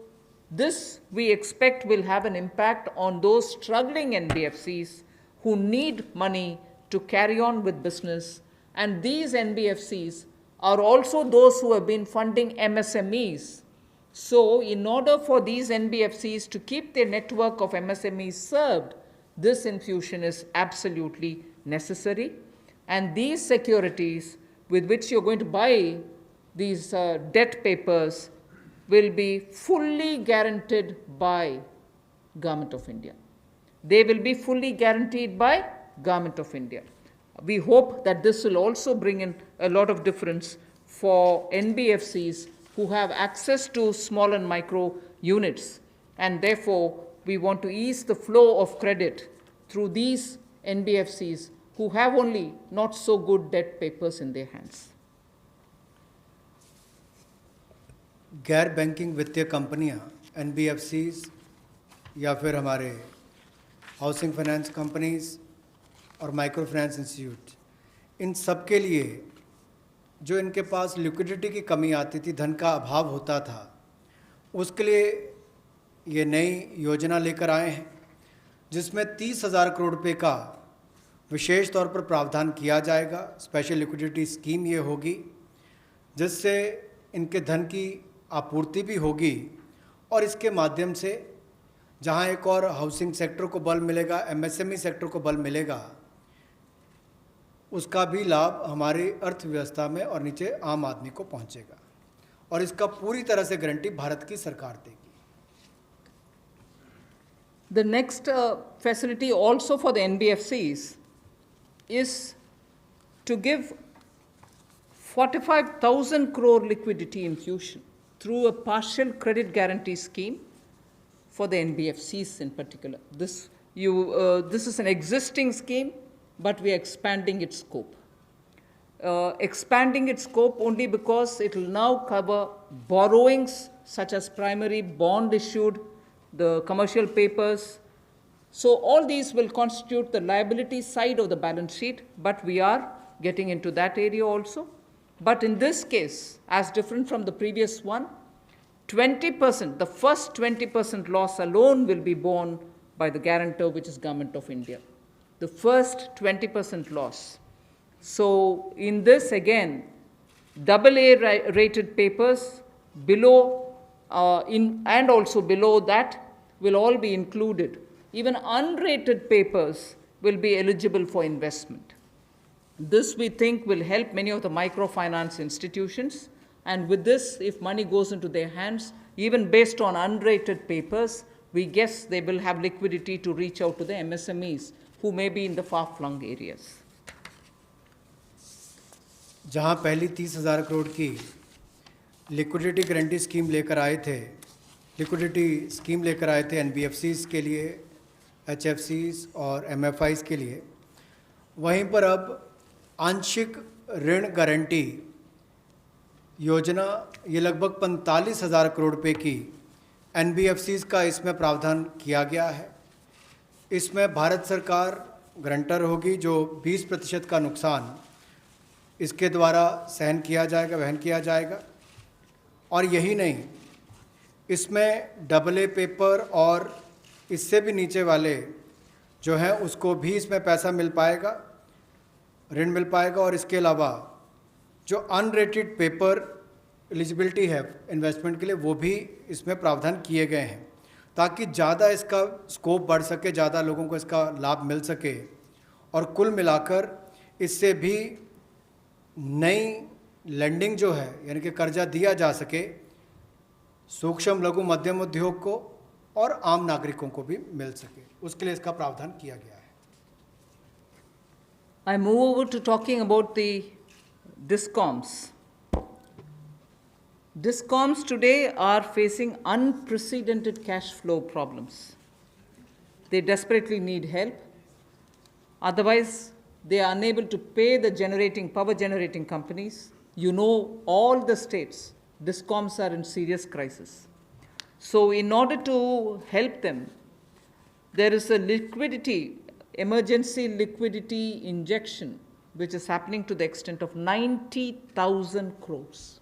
this we expect will have an impact on those struggling NBFCs who need money to carry on with business. And these NBFCs are also those who have been funding MSMEs. So, in order for these NBFCs to keep their network of MSMEs served, this infusion is absolutely necessary. And these securities with which you're going to buy these debt papers will be fully guaranteed by Government of India. They will be fully guaranteed by Government of India. We hope that this will also bring in a lot of difference for NBFCs who have access to small and micro units, and therefore we want to ease the flow of credit through these NBFCs who have only not so good debt papers in their hands. गैर banking वित्तीय कंपनियां NBFCs या फिर हमारे housing finance companies और micro finance institute, इन सब के लिए जो इनके पास लिक्विडिटी की कमी आती थी, धन का अभाव होता था, उसके लिए ये नई योजना लेकर आए हैं जिसमें 30,000 करोड़ रुपये का विशेष तौर पर प्रावधान किया जाएगा। स्पेशल लिक्विडिटी स्कीम ये होगी जिससे इनके धन की आपूर्ति भी होगी और इसके माध्यम से जहां एक और हाउसिंग सेक्टर को बल मिलेगा, एमएसएमई सेक्टर को बल मिलेगा, उसका भी लाभ हमारी अर्थव्यवस्था में और नीचे आम आदमी को पहुंचेगा और इसका पूरी तरह से गारंटी भारत की सरकार देगी। The next facility also for the NBFCs is to give 45,000 crore liquidity infusion through a partial credit guarantee scheme for the NBFCs in particular. This is an existing scheme, but we are expanding its scope. Expanding its scope only because it will now cover borrowings such as primary, bond issued, the commercial papers. So all these will constitute the liability side of the balance sheet, but we are getting into that area also. But in this case, as different from the previous one, 20%, the first 20% loss alone will be borne by the guarantor, which is Government of India. The first 20% loss. So in this again, AA rated papers below and also below that will all be included. Even unrated papers will be eligible for investment. This we think will help many of the microfinance institutions, and with this, if money goes into their hands, even based on unrated papers, we guess they will have liquidity to reach out to the MSMEs who may be in the far-flung areas. जहां पहली 30,000 करोड़ की liquidity guarantee scheme लेकर आए थे, NBFCs के लिए, एचएफसीज और MFIs के लिए, वहीं पर अब आंशिक ऋण गारंटी योजना ये लगभग 45,000 करोड़ रुपए की एनबीएफसीज का इसमें प्रावधान किया गया है। इसमें भारत सरकार गारंटर होगी, जो 20% का नुकसान इसके द्वारा वहन किया जाएगा। और यही नहीं, इसमें AA पेपर और इससे भी नीचे वाले जो हैं उसको भी इसमें पैसा मिल पाएगा, ऋण मिल पाएगा। और इसके अलावा जो अनरेटेड पेपर एलिजिबिलिटी है इन्वेस्टमेंट के लिए, वो भी इसमें प्रावधान किए गए हैं ताकि ज़्यादा इसका स्कोप बढ़ सके, ज़्यादा लोगों को इसका लाभ मिल सके। और कुल मिलाकर इससे भी नई लैंडिंग जो है, यानी कि कर्जा दिया जा सके सूक्ष्म लघु मध्यम उद्योग को और आम नागरिकों को भी मिल सके, उसके लिए इसका प्रावधान किया गया है। I move over to talking about the DISCOMs. DISCOMs today are facing unprecedented cash flow problems. They desperately need help. Otherwise, they are unable to pay the power generating companies. You know, all the states, DISCOMs are in serious crisis. So in order to help them, there is a emergency liquidity injection, which is happening to the extent of 90,000 crores.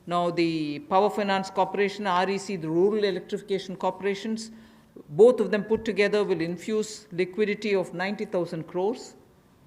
Now, the Power Finance Corporation, REC, the Rural Electrification Corporations, both of them put together will infuse liquidity of 90,000 crores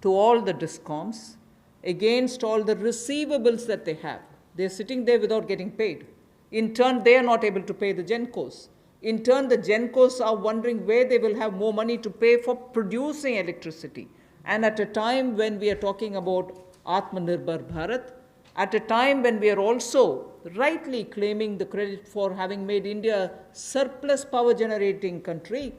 to all the DISCOMs against all the receivables that they have. They're sitting there without getting paid. In turn, they are not able to pay the GENCOs. In turn, the GENCOs are wondering where they will have more money to pay for producing electricity. And at a time when we are talking about Atmanirbhar Bharat, at a time when we are also rightly claiming the credit for having made India a surplus power generating country,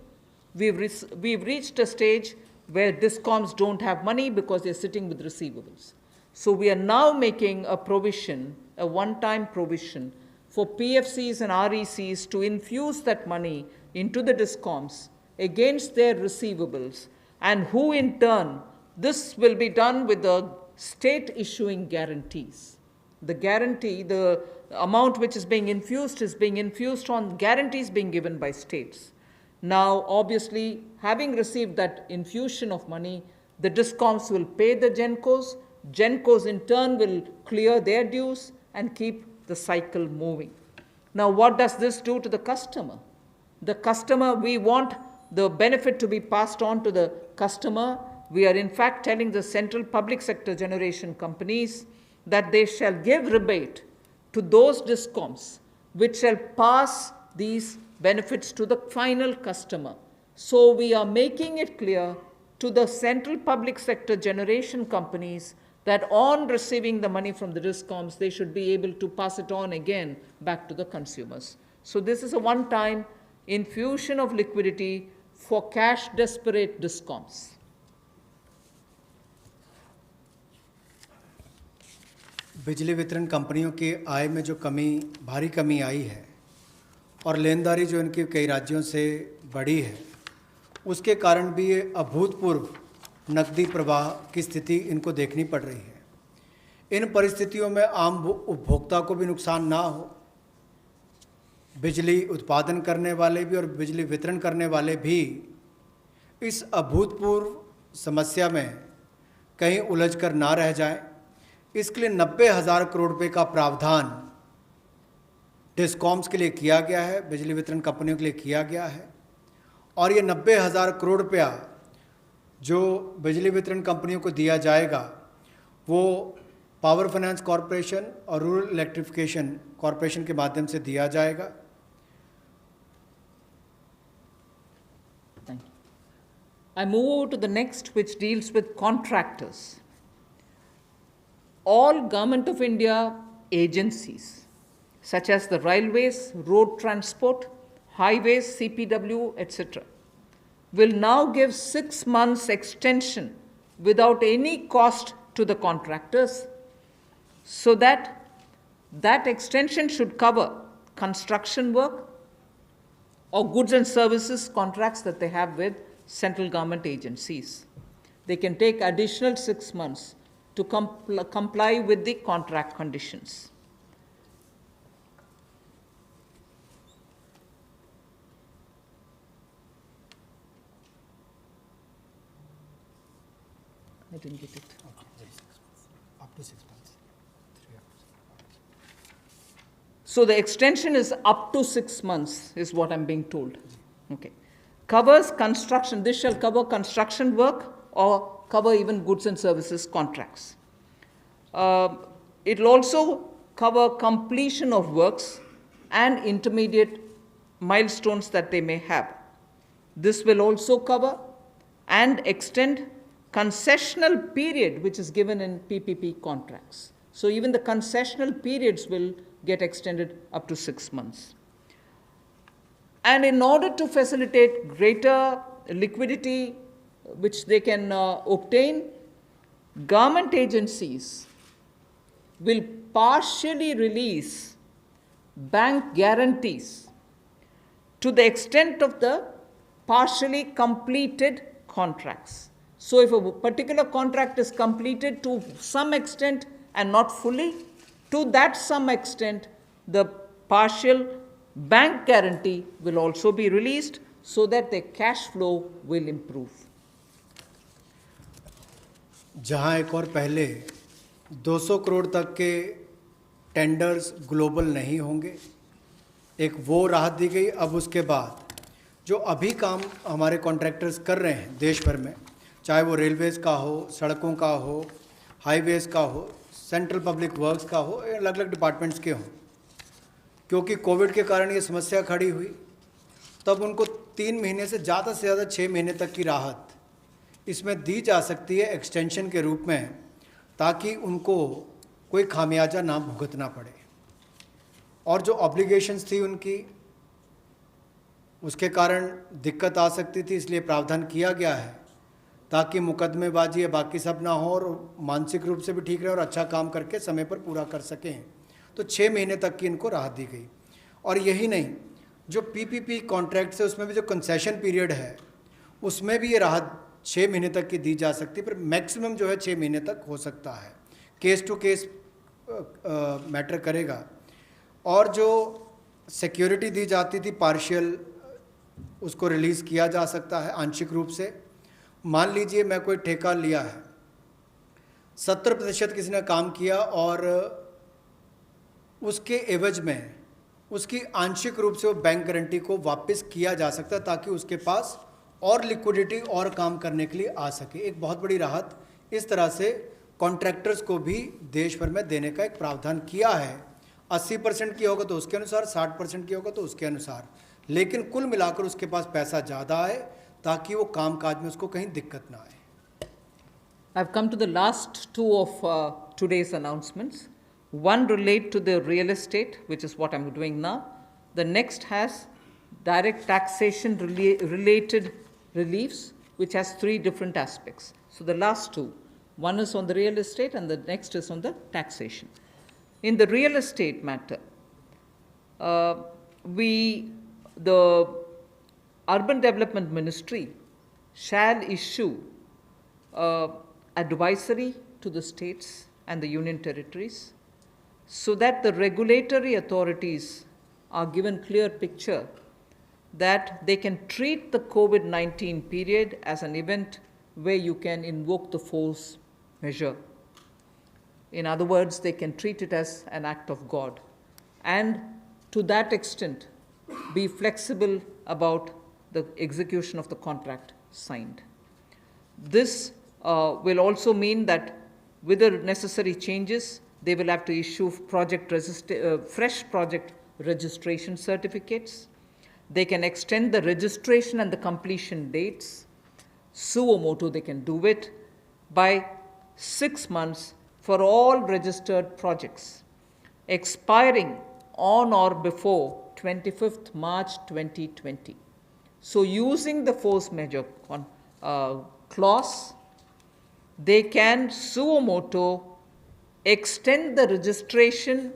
we've reached a stage where DISCOMs don't have money because they're sitting with receivables. So we are now making a provision, a one-time provision, for PFCs and RECs to infuse that money into the DISCOMs against their receivables, and who in turn, this will be done with the state issuing guarantees. The guarantee, the amount which is being infused on guarantees being given by states. Now, obviously, having received that infusion of money, the DISCOMs will pay the GENCOs. GENCOs in turn will clear their dues and keep the cycle moving. Now, what does this do to the customer? The customer, we want the benefit to be passed on to the customer. We are in fact telling the central public sector generation companies that they shall give rebate to those DISCOMs which shall pass these benefits to the final customer. So we are making it clear to the central public sector generation companies that on receiving the money from the DISCOMs, they should be able to pass it on again back to the consumers. So this is a one-time infusion of liquidity for cash-desperate DISCOMs. बिजली वितरण कंपनियों की आय में जो भारी कमी आई है और लेनदारी जो इनकी कई राज्यों से बढ़ी है, उसके कारण भी ये अभूतपूर्व नकदी प्रवाह की स्थिति इनको देखनी पड़ रही है। इन परिस्थितियों में आम उपभोक्ता को भी नुकसान ना हो, बिजली उत्पादन करने वाले भी और बिजली वितरण करने वाले भी इस अभूतपूर्व समस्या में कहीं उलझकर ना रह जाएं, इसके लिए 90,000 करोड़ रुपए का प्रावधान डिस्कॉम्स के लिए किया गया है, बिजली वितरण कंपनियों के लिए किया गया है। और ये 90,000 करोड़ रुपया जो बिजली वितरण कंपनियों को दिया जाएगा वो पावर फाइनेंस कॉरपोरेशन और रूरल इलेक्ट्रिफिकेशन कॉरपोरेशन के माध्यम से दिया जाएगा। Thank you. I move over to the next, which deals with contractors. All Government of India agencies, such as the railways, road transport, highways, CPW, etc., will now give 6 months extension without any cost to the contractors, so that extension should cover construction work or goods and services contracts that they have with central government agencies. They can take additional 6 months to comply with the contract conditions. I didn't get it. Up to 6 months. So the extension is up to 6 months, is what I'm being told. Okay. covers construction. This shall cover construction work or cover even goods and services contracts. It will also cover completion of works and intermediate milestones that they may have. This will also cover and extend concessional period which is given in PPP contracts. So even the concessional periods will get extended up to 6 months. And in order to facilitate greater liquidity which they can obtain, government agencies will partially release bank guarantees to the extent of the partially completed contracts. So if a particular contract is completed to some extent and not fully, to that some extent, the partial bank guarantee will also be released so that the cash flow will improve. जहां एक और पहले 200 करोड़ तक के tenders global नहीं होंगे, एक वो राहत दी गई। अब उसके बाद जो अभी काम हमारे कॉन्ट्रैक्टर्स कर रहे हैं देश भर में, चाहे वो रेलवेज़ का हो, सड़कों का हो, हाईवेज़ का हो, सेंट्रल पब्लिक वर्क्स का हो, अलग अलग डिपार्टमेंट्स के हों, क्योंकि कोविड के कारण ये समस्या खड़ी हुई, तब उनको 3 महीने से ज़्यादा 6 महीने तक की राहत इसमें दी जा सकती है एक्सटेंशन के रूप में, ताकि उनको कोई खामियाजा ना भुगतना पड़े। और जो ऑब्लिगेशंस थी उनकी, उसके कारण दिक्कत आ सकती थी, इसलिए प्रावधान किया गया है ताकि मुकदमेबाजी या बाकी सब ना हो और मानसिक रूप से भी ठीक रहे और अच्छा काम करके समय पर पूरा कर सकें। तो 6 महीने तक की इनको राहत दी गई। और यही नहीं, जो पीपीपी कॉन्ट्रैक्ट्स है उसमें भी जो कंसेशन पीरियड है उसमें भी ये राहत 6 महीने तक की दी जा सकती है, पर मैक्सिमम जो है 6 महीने तक हो सकता है। केस टू केस मैटर करेगा। और जो सिक्योरिटी दी जाती थी पार्शियल, उसको रिलीज़ किया जा सकता है आंशिक रूप से। मान लीजिए मैं कोई ठेका लिया है, 70% किसी ने काम किया और उसके एवज में उसकी आंशिक रूप से वो बैंक गारंटी को वापस किया जा सकता है, ताकि उसके पास और लिक्विडिटी और काम करने के लिए आ सके। एक बहुत बड़ी राहत इस तरह से कॉन्ट्रैक्टर्स को भी देश भर में देने का एक प्रावधान किया है। 80% की होगा तो उसके अनुसार, 60% की होगा तो उसके अनुसार, लेकिन कुल मिलाकर उसके पास पैसा ज़्यादा आए ताकि वो काम काज में उसको कहीं दिक्कत ना आए। I've come to the last two of today's announcements. One relate to the real estate, which is what I'm doing now. The next has direct taxation related reliefs, which has 3 different aspects. So the last two, one is on the real estate and the next is on the taxation. In the real estate matter, the Urban Development Ministry shall issue advisory to the states and the union territories so that the regulatory authorities are given clear picture that they can treat the COVID-19 period as an event where you can invoke the force measure. In other words, they can treat it as an act of God, and to that extent be flexible about the execution of the contract signed. This will also mean that with the necessary changes, they will have to issue fresh project registration certificates. They can extend the registration and the completion dates. Suo motu, they can do it by 6 months for all registered projects, expiring on or before 25th March 2020. So using the force majeure clause, they can suo motu extend the registration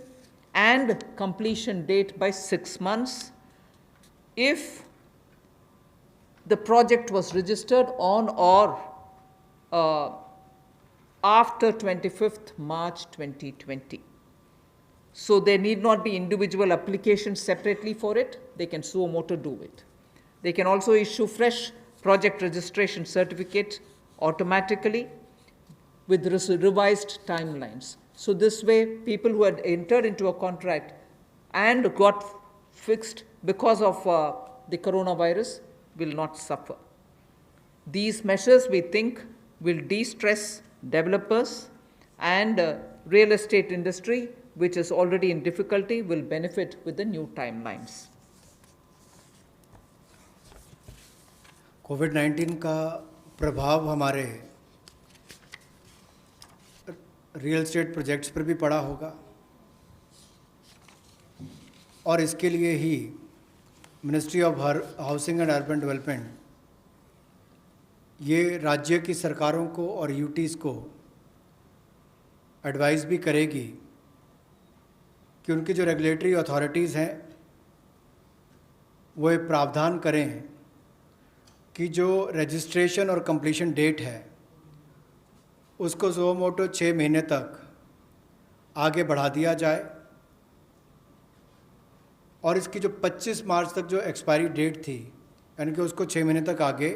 and completion date by 6 months if the project was registered on or after 25th March 2020. So there need not be individual applications separately for it. They can suo motu do it. They can also issue fresh project registration certificates automatically with revised timelines. So this way, people who had entered into a contract and got fixed because of the coronavirus will not suffer. These measures, we think, will de-stress developers, and real estate industry, which is already in difficulty, will benefit with the new timelines. कोविड-19 का प्रभाव हमारे real estate projects पर भी पड़ा होगा, और इसके लिए ही ministry of housing and urban development ये राज्य की सरकारों को और यूटीज़ को एडवाइस भी करेगी कि उनकी जो रेगुलेटरी अथॉरिटीज़ हैं वो ये प्रावधान करें कि जो रजिस्ट्रेशन और कंप्लीशन डेट है उसको सुओ मोटो 6 महीने तक आगे बढ़ा दिया जाए, और इसकी जो 25 मार्च तक जो एक्सपायरी डेट थी यानी कि उसको 6 महीने तक आगे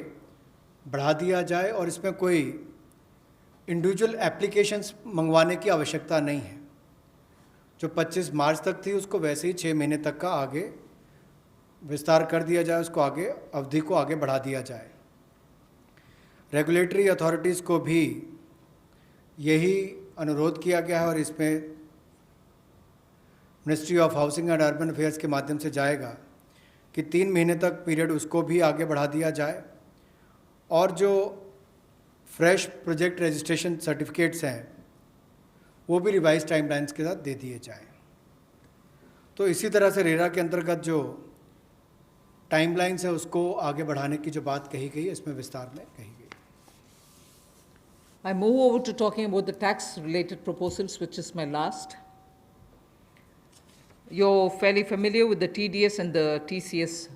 बढ़ा दिया जाए, और इसमें कोई इंडिविजुअल एप्लीकेशंस मंगवाने की आवश्यकता नहीं है। जो 25 मार्च तक थी उसको वैसे ही 6 महीने तक का आगे विस्तार कर दिया जाए, उसको आगे अवधि को आगे बढ़ा दिया जाए। रेगुलेटरी अथॉरिटीज़ को भी यही अनुरोध किया गया है, और इसमें ministry of housing and urban affairs के माध्यम से जाएगा कि 3 महीने तक पीरियड उसको भी आगे बढ़ा दिया जाए, और जो फ्रेश प्रोजेक्ट रजिस्ट्रेशन सर्टिफिकेट्स हैं वो भी रिवाइज टाइमलाइंस के साथ दे दिए जाएं। तो इसी तरह से रेरा के अंतर्गत जो टाइमलाइंस है उसको आगे बढ़ाने की जो बात कही गई है इसमें विस्तार में कही गई। I move over to talking about the tax-related proposals, which is my last. You're fairly familiar with the TDS and the TCS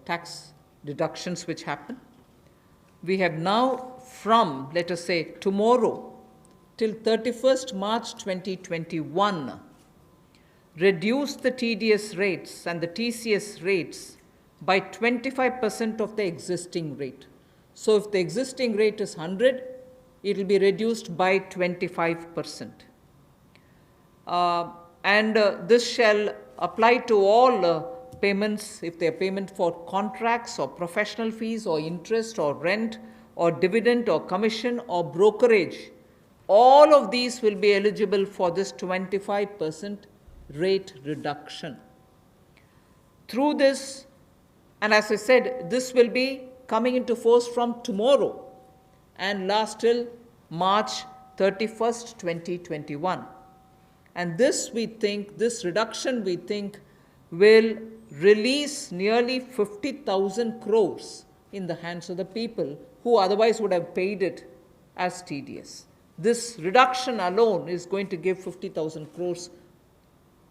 tax deductions which happen. We have now, from, let us say, tomorrow till 31st March 2021, reduced the TDS rates and the TCS rates by 25% of the existing rate. So if the existing rate is 100, it will be reduced by 25%. This shall apply to all payments, if they are payment for contracts or professional fees or interest or rent or dividend or commission or brokerage. All of these will be eligible for this 25% rate reduction. Through this, and as I said, this will be coming into force from tomorrow and last till March 31st, 2021. And this, we think, this reduction, we think, will release nearly 50,000 crores in the hands of the people who otherwise would have paid it as TDS. This reduction alone is going to give 50,000 crores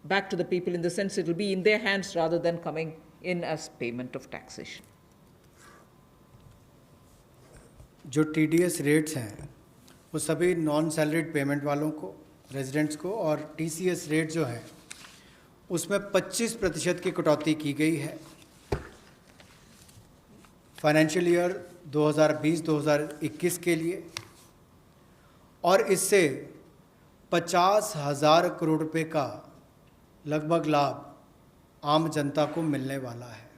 back to the people, in the sense it will be in their hands rather than coming in as payment of taxation. जो TDS rates हैं वो सभी non salaried payment वालों को, residents को, और TCS rate जो है उसमें 25% की कटौती की गई है फाइनेंशियल ईयर 2020-2021 के लिए, और इससे 50,000 करोड़ रुपए का लगभग लाभ आम जनता को मिलने वाला है।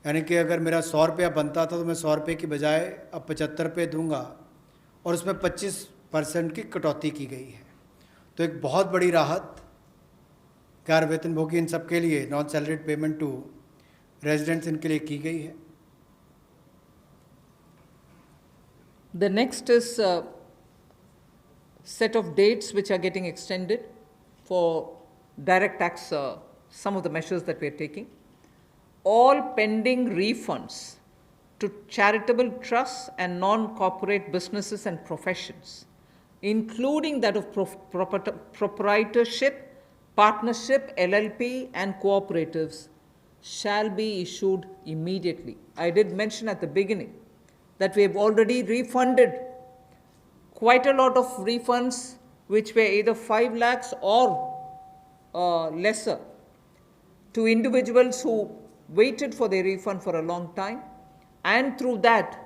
यानी कि अगर मेरा 100 रुपया बनता था तो मैं 100 रुपये की बजाय अब 75 रुपये दूंगा, और उसमें 25% की कटौती की गई है। तो एक बहुत बड़ी राहत गैर वेतनभोगी इन सब के लिए, non salaried payment to residents, इनके लिए की गई है। The next is a set of dates which are getting extended for direct tax, some of the measures that we are taking. All pending refunds to charitable trusts and non-corporate businesses and professions, including that of proprietorship, partnership, LLP, and cooperatives, shall be issued immediately. I did mention at the beginning that we have already refunded quite a lot of refunds which were either 5 lakhs or lesser to individuals who waited for their refund for a long time, and through that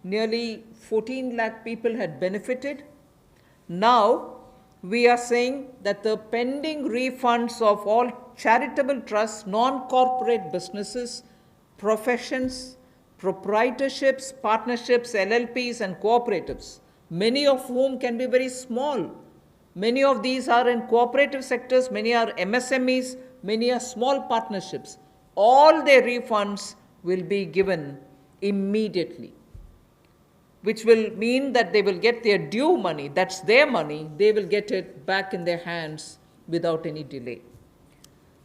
nearly 14 lakh people had benefited. Now we are saying that the pending refunds of all charitable trusts, non-corporate businesses, professions, proprietorships, partnerships, LLPs, and cooperatives, many of whom can be very small. Many of these are in cooperative sectors, many are MSMEs, many are small partnerships. All their refunds will be given immediately, which will mean that they will get their due money, that's their money, they will get it back in their hands without any delay.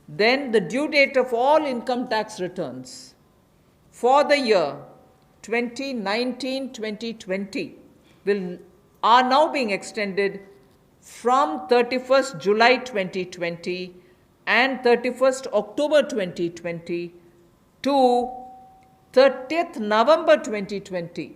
Then the due date of all income tax returns for the year 2019-2020 are now being extended from 31st July 2020 and 31st October 2020 to 30th November 2020.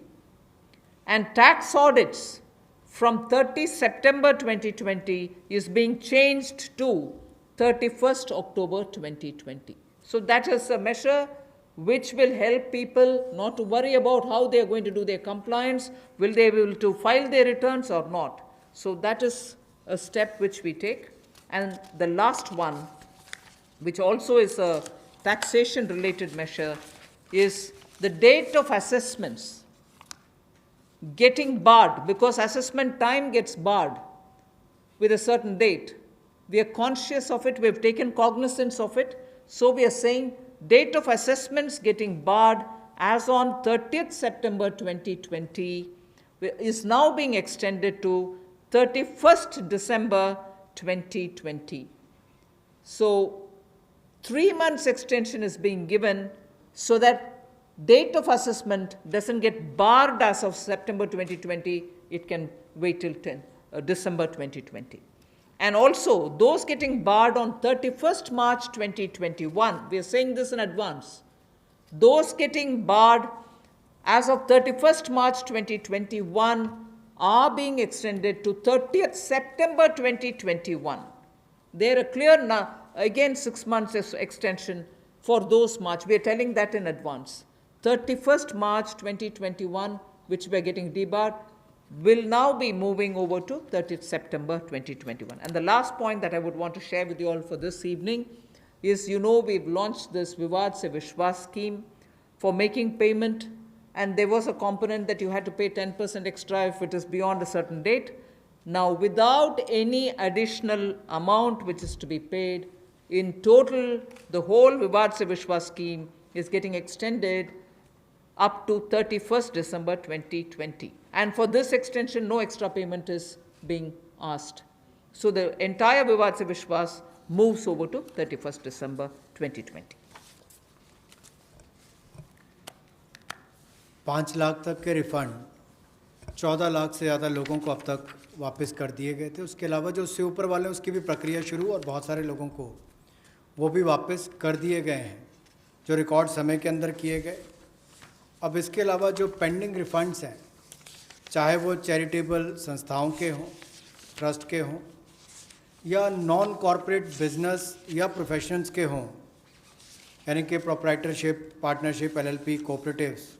And tax audits from 30 September 2020 is being changed to 31st October 2020. So that is a measure which will help people not to worry about how they are going to do their compliance, will they be able to file their returns or not. So that is a step which we take. And the last one, which also is a taxation related measure, is the date of assessments getting barred, because assessment time gets barred with a certain date. We are conscious of it, we have taken cognizance of it, so we are saying date of assessments getting barred as on 30th September 2020 is now being extended to 31st December 2020. So 3 months extension is being given so that date of assessment doesn't get barred as of September 2020, it can wait till December 2020. And also, those getting barred on 31st March 2021, we are saying this in advance, those getting barred as of 31st March 2021 are being extended to 30th September 2021. There are clear, again 6 months extension for those March. We are telling that in advance. 31st March 2021, which we are getting debarred, will now be moving over to 30th September 2021. And the last point that I would want to share with you all for this evening is, we've launched this Vivad Se Vishwas scheme for making payment, and there was a component that you had to pay 10% extra if it is beyond a certain date. Now, without any additional amount which is to be paid, in total, the whole Vivad Se Vishwas scheme is getting extended up to 31st December 2020. And for this extension, no extra payment is being asked. So the entire Vivad Se Vishwas moves over to 31st December 2020. 5 lakh तक के refund 14 lakh से ज़्यादा लोगों को अब तक वापस कर दिए गए थे। उसके अलावा जो उससे ऊपर वाले उसकी भी प्रक्रिया शुरू और बहुत सारे लोगों को वो भी वापस कर दिए गए हैं जो रिकॉर्ड समय के अंदर किए गए। अब इसके अलावा जो पेंडिंग रिफंड्स हैं, चाहे वो चैरिटेबल संस्थाओं के हों, ट्रस्ट के हों या नॉन कॉरपोरेट बिजनेस या प्रोफेशनल्स के हों, यानी कि प्रोप्राइटरशिप, पार्टनरशिप, एलएलपी, कोऑपरेटिव्स,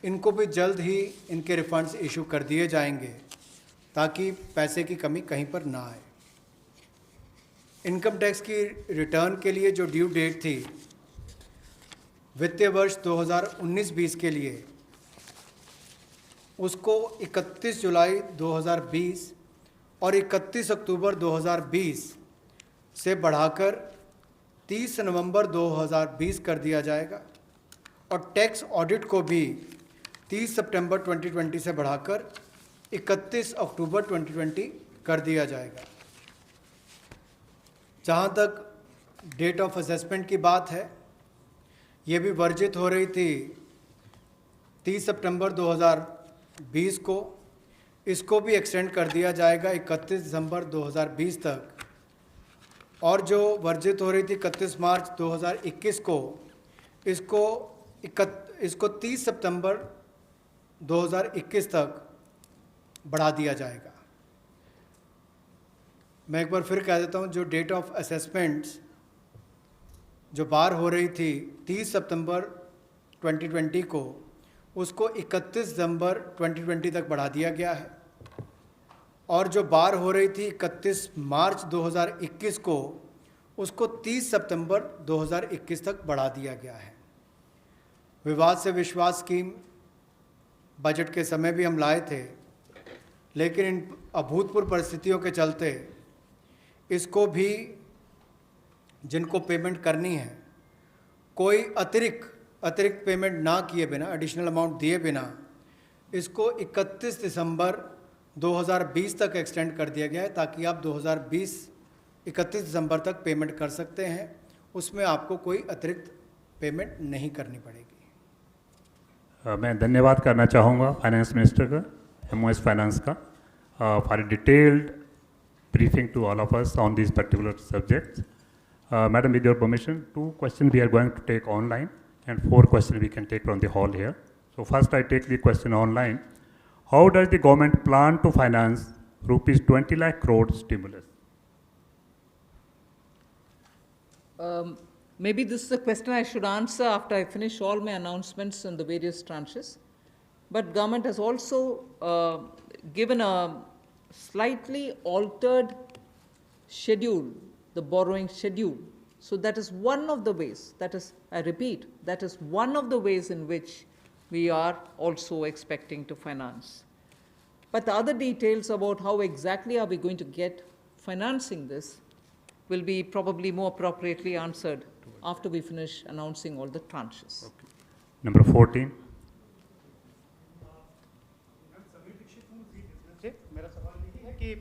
इनको भी जल्द ही इनके रिफंड्स इशू कर दिए जाएंगे ताकि पैसे की कमी कहीं पर ना आए। इनकम टैक्स की रिटर्न के लिए जो ड्यू डेट थी वित्तीय वर्ष 2019-20 के लिए, उसको 31 जुलाई 2020 और 31 अक्टूबर 2020 से बढ़ाकर 30 नवंबर 2020 कर दिया जाएगा और टैक्स ऑडिट को भी 30 सितंबर 2020 से बढ़ाकर 31 अक्टूबर 2020 कर दिया जाएगा। जहाँ तक डेट ऑफ असेसमेंट की बात है, ये भी वर्जित हो रही थी 30 सितंबर 2020 को, इसको भी एक्सटेंड कर दिया जाएगा 31 दिसंबर 2020 तक, और जो वर्जित हो रही थी 31 मार्च 2021 को, इसको 30 सितंबर 2021 तक बढ़ा दिया जाएगा। मैं एक बार फिर कह देता हूँ, जो डेट ऑफ असेसमेंट्स जो बार हो रही थी 30 सितंबर 2020 को, उसको 31 दिसंबर 2020 तक बढ़ा दिया गया है, और जो बार हो रही थी 31 मार्च 2021 को, उसको 30 सितंबर 2021 तक बढ़ा दिया गया है। विवाद से विश्वास स्कीम बजट के समय भी हम लाए थे, लेकिन इन अभूतपूर्व परिस्थितियों के चलते इसको भी जिनको पेमेंट करनी है, कोई अतिरिक्त पेमेंट ना किए बिना, एडिशनल अमाउंट दिए बिना, इसको 31 दिसंबर 2020 तक एक्सटेंड कर दिया गया है, ताकि आप 31 दिसंबर तक पेमेंट कर सकते हैं। उसमें आपको कोई अतिरिक्त पेमेंट नहीं करनी पड़ेगी। मैं धन्यवाद करना चाहूँगा फाइनेंस मिनिस्टर का, MOS फाइनेंस का, for detailed briefing to all of us on these particular subjects. Madam, with your permission, 2 questions we are going to take online and 4 questions we can take from the hall here. So first I take the question online. How does the government plan to finance rupees 20 lakh crore stimulus? Maybe this is a question I should answer after I finish all my announcements on the various tranches. But government has also given a slightly altered schedule, the borrowing schedule. So that is one of the ways, that is, I repeat, that is one of the ways in which we are also expecting to finance. But the other details about how exactly are we going to get financing this will be probably more appropriately answered after we finish announcing all the tranches. Okay. Number 14. मेरा सवाल यही है कि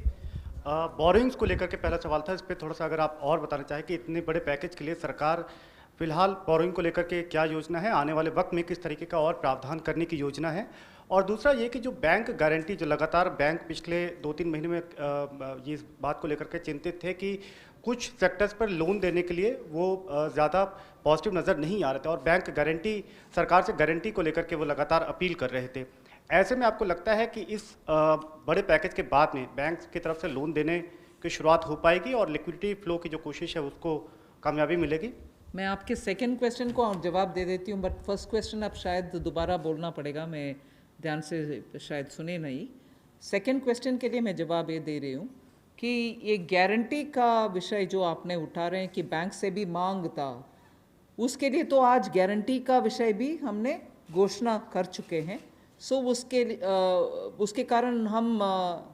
borings को लेकर के पहला सवाल था, इस पे थोड़ा सा अगर आप और बताना चाहें कि इतने बड़े पैकेज के लिए सरकार फिलहाल बोरिंग को लेकर के क्या योजना है, आने वाले वक्त में किस तरीके का और प्रावधान करने की योजना है, और दूसरा ये कि जो बैंक गारंटी, जो लगातार बैंक पिछले 2-3 महीने में ये इस बात को लेकर के चिंतित थे कि कुछ सेक्टर्स पर लोन देने के लिए वो ज़्यादा पॉजिटिव नज़र नहीं आ रहे थे और बैंक गारंटी, सरकार से गारंटी को लेकर के वो लगातार अपील कर रहे थे। ऐसे में आपको लगता है कि इस बड़े पैकेज के बाद में बैंक की तरफ से लोन देने की शुरुआत हो पाएगी और लिक्विडिटी फ्लो की जो कोशिश है उसको कामयाबी मिलेगी? मैं आपके सेकंड क्वेश्चन को जवाब दे देती हूँ, बट फर्स्ट क्वेश्चन आप शायद दोबारा बोलना पड़ेगा, मैं ध्यान से शायद सुने नहीं। सेकंड क्वेश्चन के लिए मैं जवाब ये दे रही हूँ कि ये गारंटी का विषय जो आपने उठा रहे हैं कि बैंक से भी मांग था, उसके लिए तो आज गारंटी का विषय भी हमने घोषणा कर चुके हैं। सो उसके कारण हम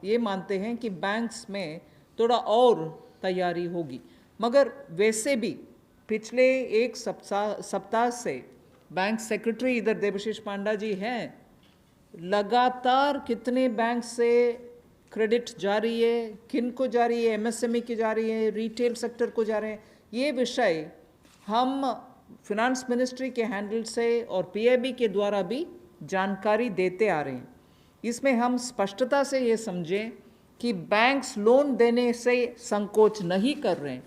ये मानते हैं कि बैंक्स में थोड़ा और तैयारी होगी, मगर वैसे भी पिछले एक सप्ताह से बैंक सेक्रेटरी इधर देवशीष पांडा जी हैं, लगातार कितने बैंक से क्रेडिट जा रही है, किन को जा रही है, MSME की जा रही है, रिटेल सेक्टर को जा रहे हैं, ये विषय हम फिनांस मिनिस्ट्री के हैंडल से और PIB के द्वारा भी जानकारी देते आ रहे हैं। इसमें हम स्पष्टता से ये समझें कि बैंक्स लोन देने से संकोच नहीं कर रहे हैं।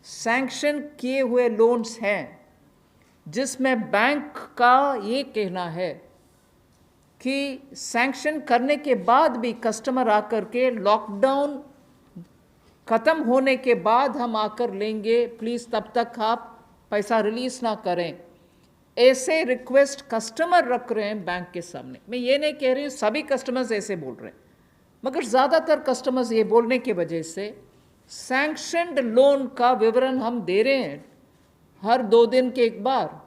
सैंक्शन किए हुए लोन्स हैं जिसमें बैंक का ये कहना है कि सैंक्शन करने के बाद भी कस्टमर आकर के लॉकडाउन ख़त्म होने के बाद हम आकर लेंगे, प्लीज़ तब तक आप पैसा रिलीज़ ना करें। ऐसे रिक्वेस्ट कस्टमर रख रहे हैं बैंक के सामने। मैं ये नहीं कह रही हूँ सभी कस्टमर्स ऐसे बोल रहे हैं, मगर ज़्यादातर कस्टमर्स ये बोलने की वजह से सैंक्शनड लोन का विवरण हम दे रहे हैं हर 2 दिन के एक बार,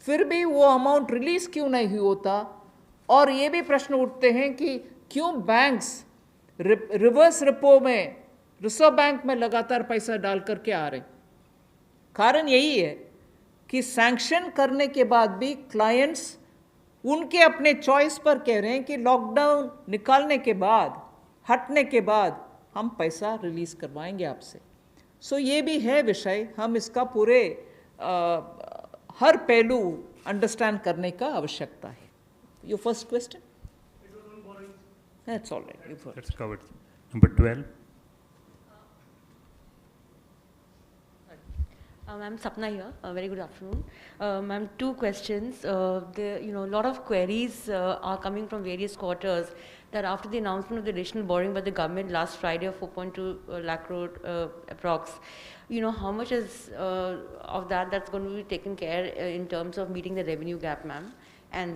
फिर भी वो अमाउंट रिलीज़ क्यों नहीं होता। और ये भी प्रश्न उठते हैं कि क्यों बैंक्स रिवर्स रिपो में, रिजर्व बैंक में लगातार पैसा डाल करके आ रहे हैं। कारण यही है कि सैंक्शन करने के बाद भी क्लाइंट्स उनके अपने चॉइस पर कह रहे हैं कि लॉकडाउन निकालने के बाद, हटने के बाद हम पैसा रिलीज़ करवाएंगे आपसे। सो ये भी है विषय, हम इसका पूरे हर पहलू अंडरस्टैंड करने का आवश्यकता है। Your first question? That's all right. You've heard. That's covered. Number 12. I'm Sapna here. Very good afternoon. Ma'am, 2 questions. A lot of queries are coming from various quarters that after the announcement of the additional borrowing by the government last Friday of 4.2 lakh crore approx, how much is of that's going to be taken care in terms of meeting the revenue gap, ma'am? And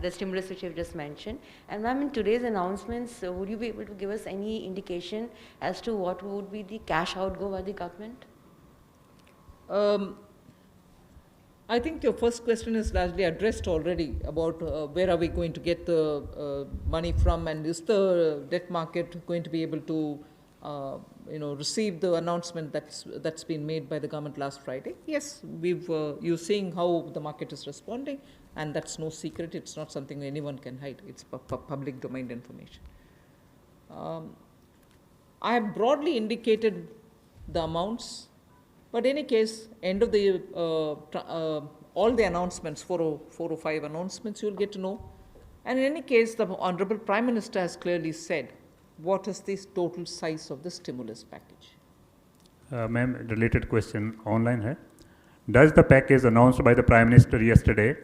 the stimulus which you've just mentioned. And ma'am, in today's announcements, would you be able to give us any indication as to what would be the cash outgo by the government? I think your first question is largely addressed already about where are we going to get the money from, and is the debt market going to be able to, receive the announcement that's been made by the government last Friday? Yes, you're seeing how the market is responding, and that's no secret. It's not something anyone can hide. It's public domain information. I have broadly indicated the amounts. But in any case, end of the all the announcements, 4 or 5 announcements, you'll get to know. And in any case, the Honorable Prime Minister has clearly said what is the total size of the stimulus package. Ma'am, related question online hai. Does the package announced by the Prime Minister yesterday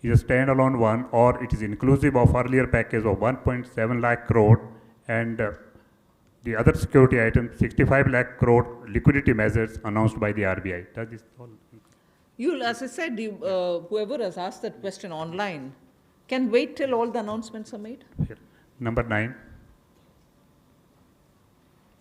is a standalone one, or it is inclusive of earlier package of 1.7 lakh crore and the other security item 65 lakh crore liquidity measures announced by the RBI? Does this all? As I said, whoever has asked that question online can wait till all the announcements are made. Here. Number 9.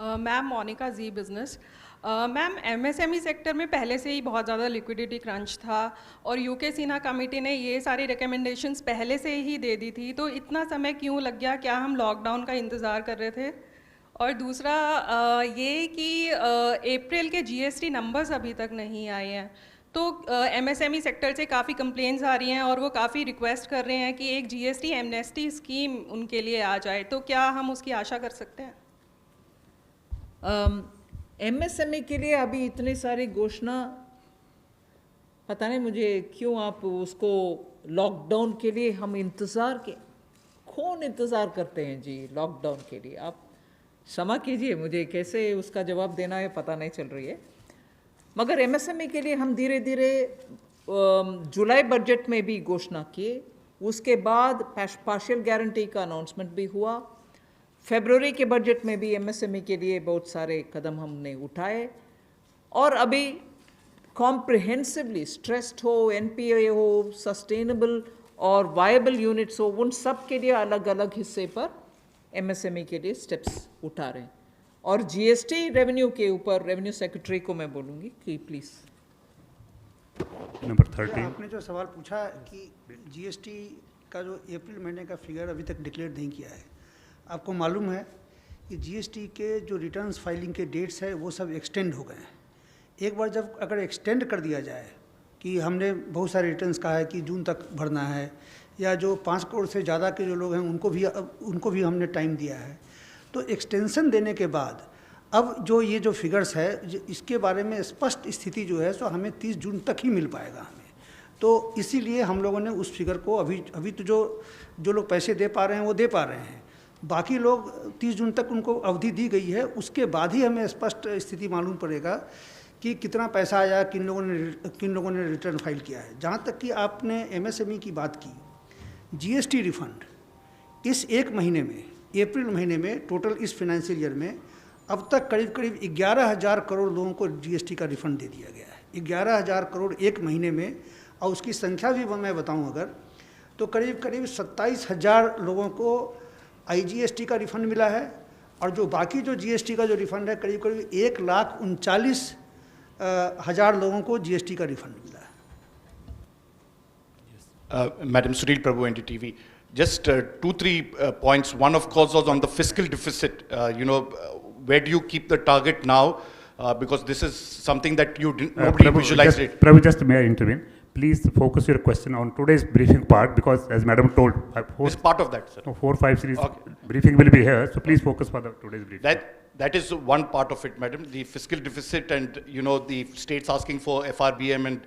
Ma'am Monika ji business ma'am MSME sector में पहले से ही बहुत ज़्यादा liquidity crunch था और UK Sinha committee ने ये सारी रिकमेंडेशंस पहले से ही दे दी थी, तो इतना समय क्यों लग गया? क्या हम लॉकडाउन का इंतज़ार कर रहे थे? और दूसरा ये कि अप्रैल के जीएसटी नंबर्स अभी तक नहीं आए हैं, तो एमएसएमई सेक्टर से काफ़ी कंप्लेंट्स आ रही हैं और वो काफ़ी रिक्वेस्ट कर रहे हैं कि एक जीएसटी एमनेस्टी स्कीम उनके लिए आ जाए, तो क्या हम उसकी आशा कर सकते हैं? एमएसएमई के लिए अभी इतनी सारी घोषणा, पता नहीं मुझे क्यों आप उसको लॉकडाउन के लिए हम कौन इंतज़ार करते हैं जी लॉकडाउन के लिए? आप क्षमा कीजिए, मुझे कैसे उसका जवाब देना है पता नहीं चल रही है। मगर एमएसएमई के लिए हम धीरे धीरे जुलाई बजट में भी घोषणा किए, उसके बाद पार्शियल गारंटी का अनाउंसमेंट भी हुआ, फरवरी के बजट में भी एमएसएमई के लिए बहुत सारे कदम हमने उठाए, और अभी कॉम्प्रिहेंसिवली स्ट्रेस्ड हो, एनपीए हो, सस्टेनेबल और वायबल यूनिट्स हो, उन सब के लिए अलग अलग हिस्से पर एमएसएमई के लिए स्टेप्स उठा रहे हैं। और जीएसटी रेवेन्यू के ऊपर रेवेन्यू सेक्रेटरी को मैं बोलूँगी कि प्लीज़। नंबर 13। आपने जो सवाल पूछा कि जीएसटी का जो अप्रैल महीने का फिगर अभी तक डिक्लेयर नहीं किया है, आपको मालूम है कि जीएसटी के जो रिटर्न्स फाइलिंग के डेट्स है वो सब एक्सटेंड हो गए हैं। एक बार जब अगर एक्सटेंड कर दिया जाए कि हमने बहुत सारे रिटर्न्स कहा है कि जून तक भरना है, या जो 5 करोड़ से ज़्यादा के जो लोग हैं उनको भी हमने टाइम दिया है, तो एक्सटेंशन देने के बाद अब जो ये जो फिगर्स है इसके बारे में स्पष्ट स्थिति जो है सो हमें 30 जून तक ही मिल पाएगा हमें। तो इसीलिए हम लोगों ने उस फिगर को अभी तो जो लोग पैसे दे पा रहे हैं वो दे पा रहे हैं, बाकी लोग 30 जून तक उनको अवधि दी गई है, उसके बाद ही हमें स्पष्ट स्थिति मालूम पड़ेगा कि कितना पैसा आया, किन लोगों ने रिटर्न फाइल किया है। जहाँ तक कि आपने एमएसएमई की बात की, जीएसटी रिफंड इस एक महीने में, अप्रैल महीने में टोटल इस फाइनेंशियल ईयर में अब तक करीब 11,000 करोड़ लोगों को जीएसटी का रिफंड दे दिया गया है। 11,000 करोड़ एक महीने में, और उसकी संख्या भी मैं बताऊं अगर तो करीब 27,000 लोगों को आईजीएसटी का रिफंड मिला है, और जो बाकी जो जीएसटी का जो रिफंड है करीब 1,39,000 लोगों को जीएसटी का रिफंड मिला है। Madam Sunil Prabhu, NDTV. Just 2-3 points. One, of course, was on the fiscal deficit. Where do you keep the target now? Because this is something that nobody visualized it. Prabhu, just may I intervene? Please focus your question on today's briefing part, because as Madam told, It's part of that, sir. 4-5 series Okay. briefing will be here, so please focus for today's briefing. That is one part of it, madam. The fiscal deficit and, the states asking for FRBM and,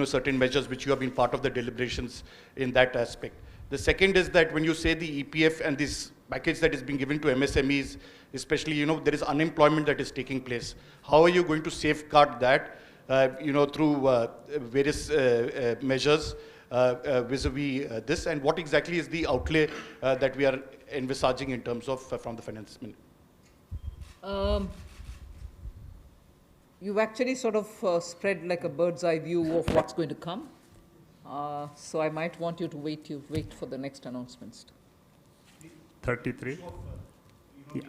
certain measures which you have been part of the deliberations in that aspect. The second is that when you say the EPF and this package that is being given to MSMEs, especially, there is unemployment that is taking place. How are you going to safeguard that, through various measures vis-a-vis this, and what exactly is the outlay that we are envisaging in terms of from the finance minister? You've actually sort of spread like a bird's eye view of what's going to come. So I might want you to wait for the next announcements. 33. Yeah.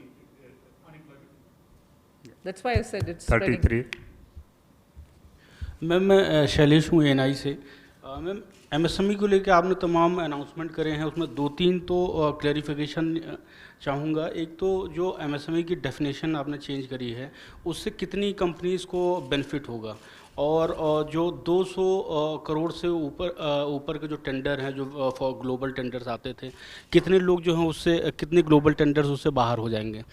That's why I said it's spreading. 33. Ma'am मैं शैलेश हूँ ANI से। Ma'am MSME को लेकर आपने तमाम announcement करे हैं, उसमें दो तीन तो क्लैरिफिकेशन चाहूँगा। एक तो जो एमएसएमई की डेफिनेशन आपने चेंज करी है, उससे कितनी कंपनीज़ को बेनिफिट होगा, और जो 200 करोड़ से ऊपर के जो टेंडर हैं, जो फॉर ग्लोबल टेंडर्स आते थे, कितने लोग जो हैं उससे, कितने ग्लोबल टेंडर्स उससे बाहर हो जाएंगे।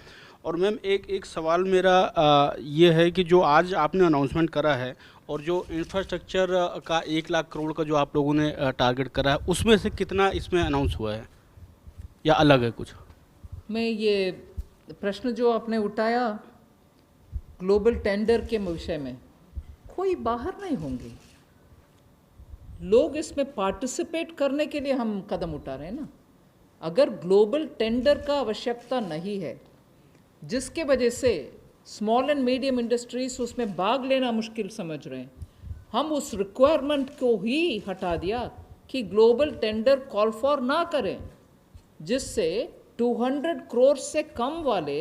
और मैम एक सवाल मेरा ये है कि जो आज आपने अनाउंसमेंट करा है और जो इंफ्रास्ट्रक्चर का 1 लाख करोड़ का जो आप लोगों ने टारगेट करा है, उसमें से कितना इसमें अनाउंस हुआ है या अलग है कुछ? मैं ये प्रश्न जो आपने उठाया ग्लोबल टेंडर के विषय में, कोई बाहर नहीं होंगे लोग, इसमें पार्टिसिपेट करने के लिए हम कदम उठा रहे हैं ना। अगर ग्लोबल टेंडर का आवश्यकता नहीं है, जिसके वजह से स्मॉल एंड मीडियम इंडस्ट्रीज उसमें भाग लेना मुश्किल समझ रहे हैं, हम उस रिक्वायरमेंट को ही हटा दिया कि ग्लोबल टेंडर कॉल फॉर ना करें, जिससे 200 करोड़ से कम वाले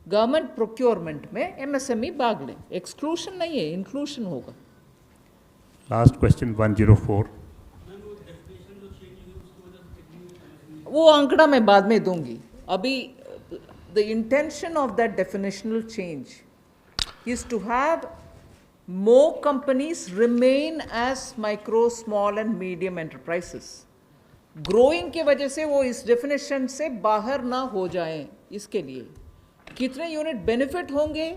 गवर्नमेंट प्रोक्योरमेंट में एमएसएमई भाग लें। एक्सक्लूशन नहीं है, इंक्लूशन होगा। Last question 104. वो आंकड़ा मैं बाद में दूंगी। अभी the intention of that definitional change is to have more companies remain as micro, small and medium enterprises. Growing के वजह से वो इस definition से बाहर ना हो जाएं, इसके लिए कितने यूनिट बेनिफिट होंगे,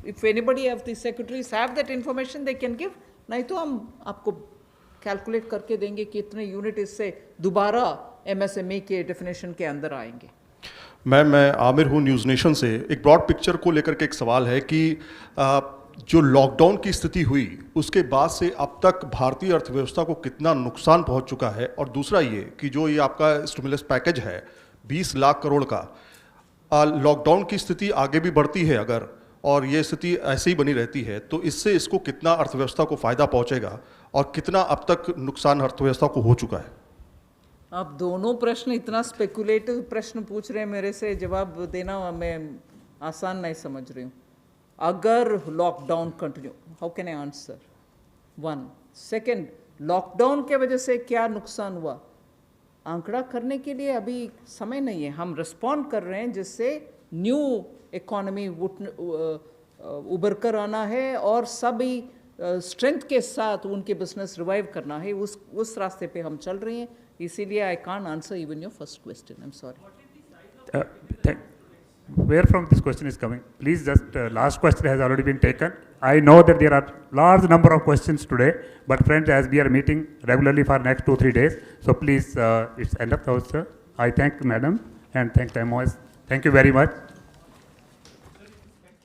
if anybody of the secretaries have that information they can give, नहीं तो हम आपको कैलकुलेट करके देंगे कितने यूनिट इससे दोबारा एमएसएमई के डेफिनेशन के अंदर आएंगे। मैं आमिर हूँ न्यूज़ नेशन से। एक ब्रॉड पिक्चर को लेकर के एक सवाल है कि जो लॉकडाउन की स्थिति हुई उसके बाद से अब तक भारतीय अर्थव्यवस्था को कितना नुकसान पहुंच चुका है, और दूसरा ये कि जो ये आपका स्टिमुलस पैकेज है 20 लाख करोड़ का, लॉकडाउन की स्थिति आगे भी बढ़ती है अगर, और ये स्थिति ऐसे ही बनी रहती है, तो इससे इसको कितना अर्थव्यवस्था को फ़ायदा पहुंचेगा और कितना अब तक नुकसान अर्थव्यवस्था को हो चुका है? आप दोनों प्रश्न इतना स्पेकुलेटिव प्रश्न पूछ रहे हैं मेरे से, जवाब देना मैं आसान नहीं समझ रही हूँ। अगर lockdown continue, how can I answer? One second, lockdown के वजह से क्या नुकसान हुआ, आंकड़ा करने के लिए अभी समय नहीं है। हम रिस्पॉन्ड कर रहे हैं जिससे न्यू इकोनॉमी उभर कर आना है और सभी स्ट्रेंथ के साथ उनके बिजनेस रिवाइव करना है, उस रास्ते पे हम चल रहे हैं। इसीलिए I can't answer even your first question, I am sorry. Where from this question is coming? Please just, last question has already been taken. I know that there are large number of questions today, but friends, as we are meeting regularly for next 2-3 days, so please, it's end of the house, sir. I thank madam and thank the MOS. Thank you very much.